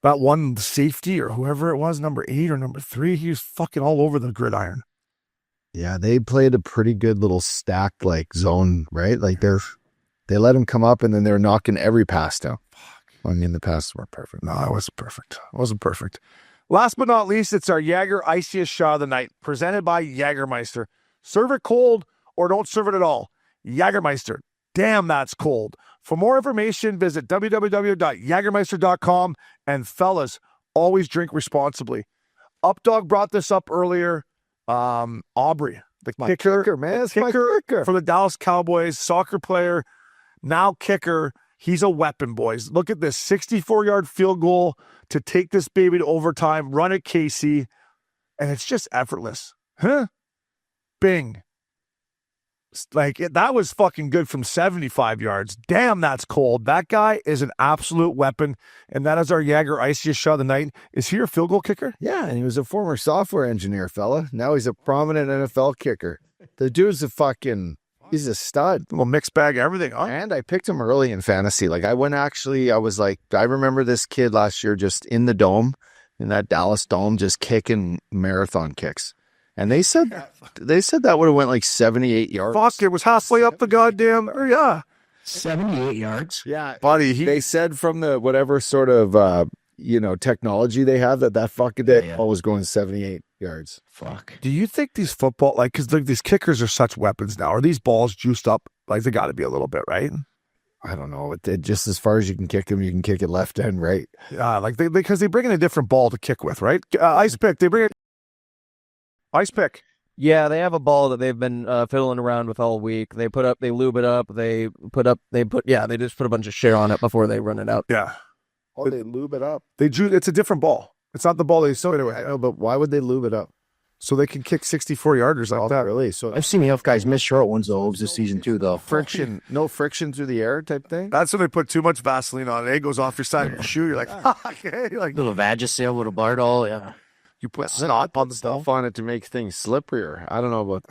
That one safety or whoever it was, number 8 or number 3, he was fucking all over the gridiron. Yeah, they played a pretty good little stacked like zone, right? Like they let him come up and then they're knocking every pass down. I mean, the passes weren't perfect. No, it wasn't perfect. It wasn't perfect. Last but not least, it's our Iciest shot of the night, presented by Jägermeister. Serve it cold or don't serve it at all. Jägermeister. Damn, that's cold. For more information, visit www.jagermeister.com. And fellas, always drink responsibly. Updog brought this up earlier. Aubrey, the kicker, man, kicker for the Dallas Cowboys, soccer player, now kicker. He's a weapon, boys. Look at this 64-yard field goal to take this baby to overtime, run it, KC, and it's just effortless. Huh? Bing. That was fucking good from 75 yards. Damn, that's cold. That guy is an absolute weapon, and that is our Iciest shot of the night. Is he your field goal kicker? Yeah, and he was a former software engineer, fella. Now he's a prominent NFL kicker. The dude's he's a stud. A little mixed bag, everything, huh? And I picked him early in fantasy. I remember this kid last year just in the dome, in that Dallas dome, just kicking marathon kicks. And they said that would have went like 78 yards. Fuck, it was halfway up the goddamn, yeah. 78 yards. Yeah. Buddy, they said from the whatever sort of, technology they have that fucking ball was going 78 yards. Fuck. Do you think these football, because these kickers are such weapons now, are these balls juiced up? They got to be a little bit, right? I don't know. Just as far as you can kick them, you can kick it left and right. Yeah, because they bring in a different ball to kick with, right? Ice pick, they bring in Ice pick. Yeah, they have a ball that they've been fiddling around with all week. They lube it up. They just put a bunch of shit on it before they run it out. Yeah. Oh, they lube it up. It's a different ball. It's not the ball they sew it away. I know, but why would they lube it up? So they can kick 64-yarders like that. Really? So I've seen enough guys miss short ones though this season too, though. no friction through the air type thing. That's when they put too much Vaseline on it. It goes off your side of your shoe. You're like, okay. Little Vagisil, little Bardol, yeah. You put snot on the stuff on it to make things slipperier. I don't know about.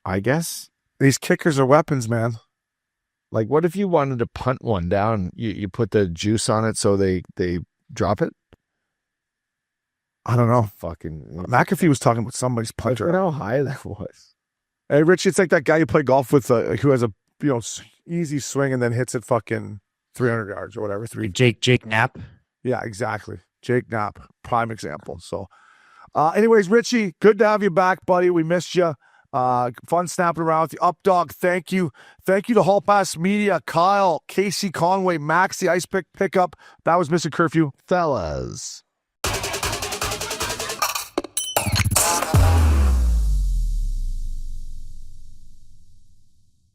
I guess these kickers are weapons, man. What if you wanted to punt one down? You put the juice on it so they drop it. I don't know. Fucking McAfee was talking about somebody's punter. Look at how high that was. Hey, Rich, it's like that guy you play golf with who has a easy swing and then hits it fucking 300 yards or whatever. Jake Knapp. Yeah, exactly. Jake Knapp, prime example. So, anyways, Richie, good to have you back, buddy. We missed you. Fun snapping around with you. Updog, thank you. Thank you to Hall Pass Media, Kyle, Casey Conway, Max, the Ice Pick Pickup. That was Missin Curfew. Fellas.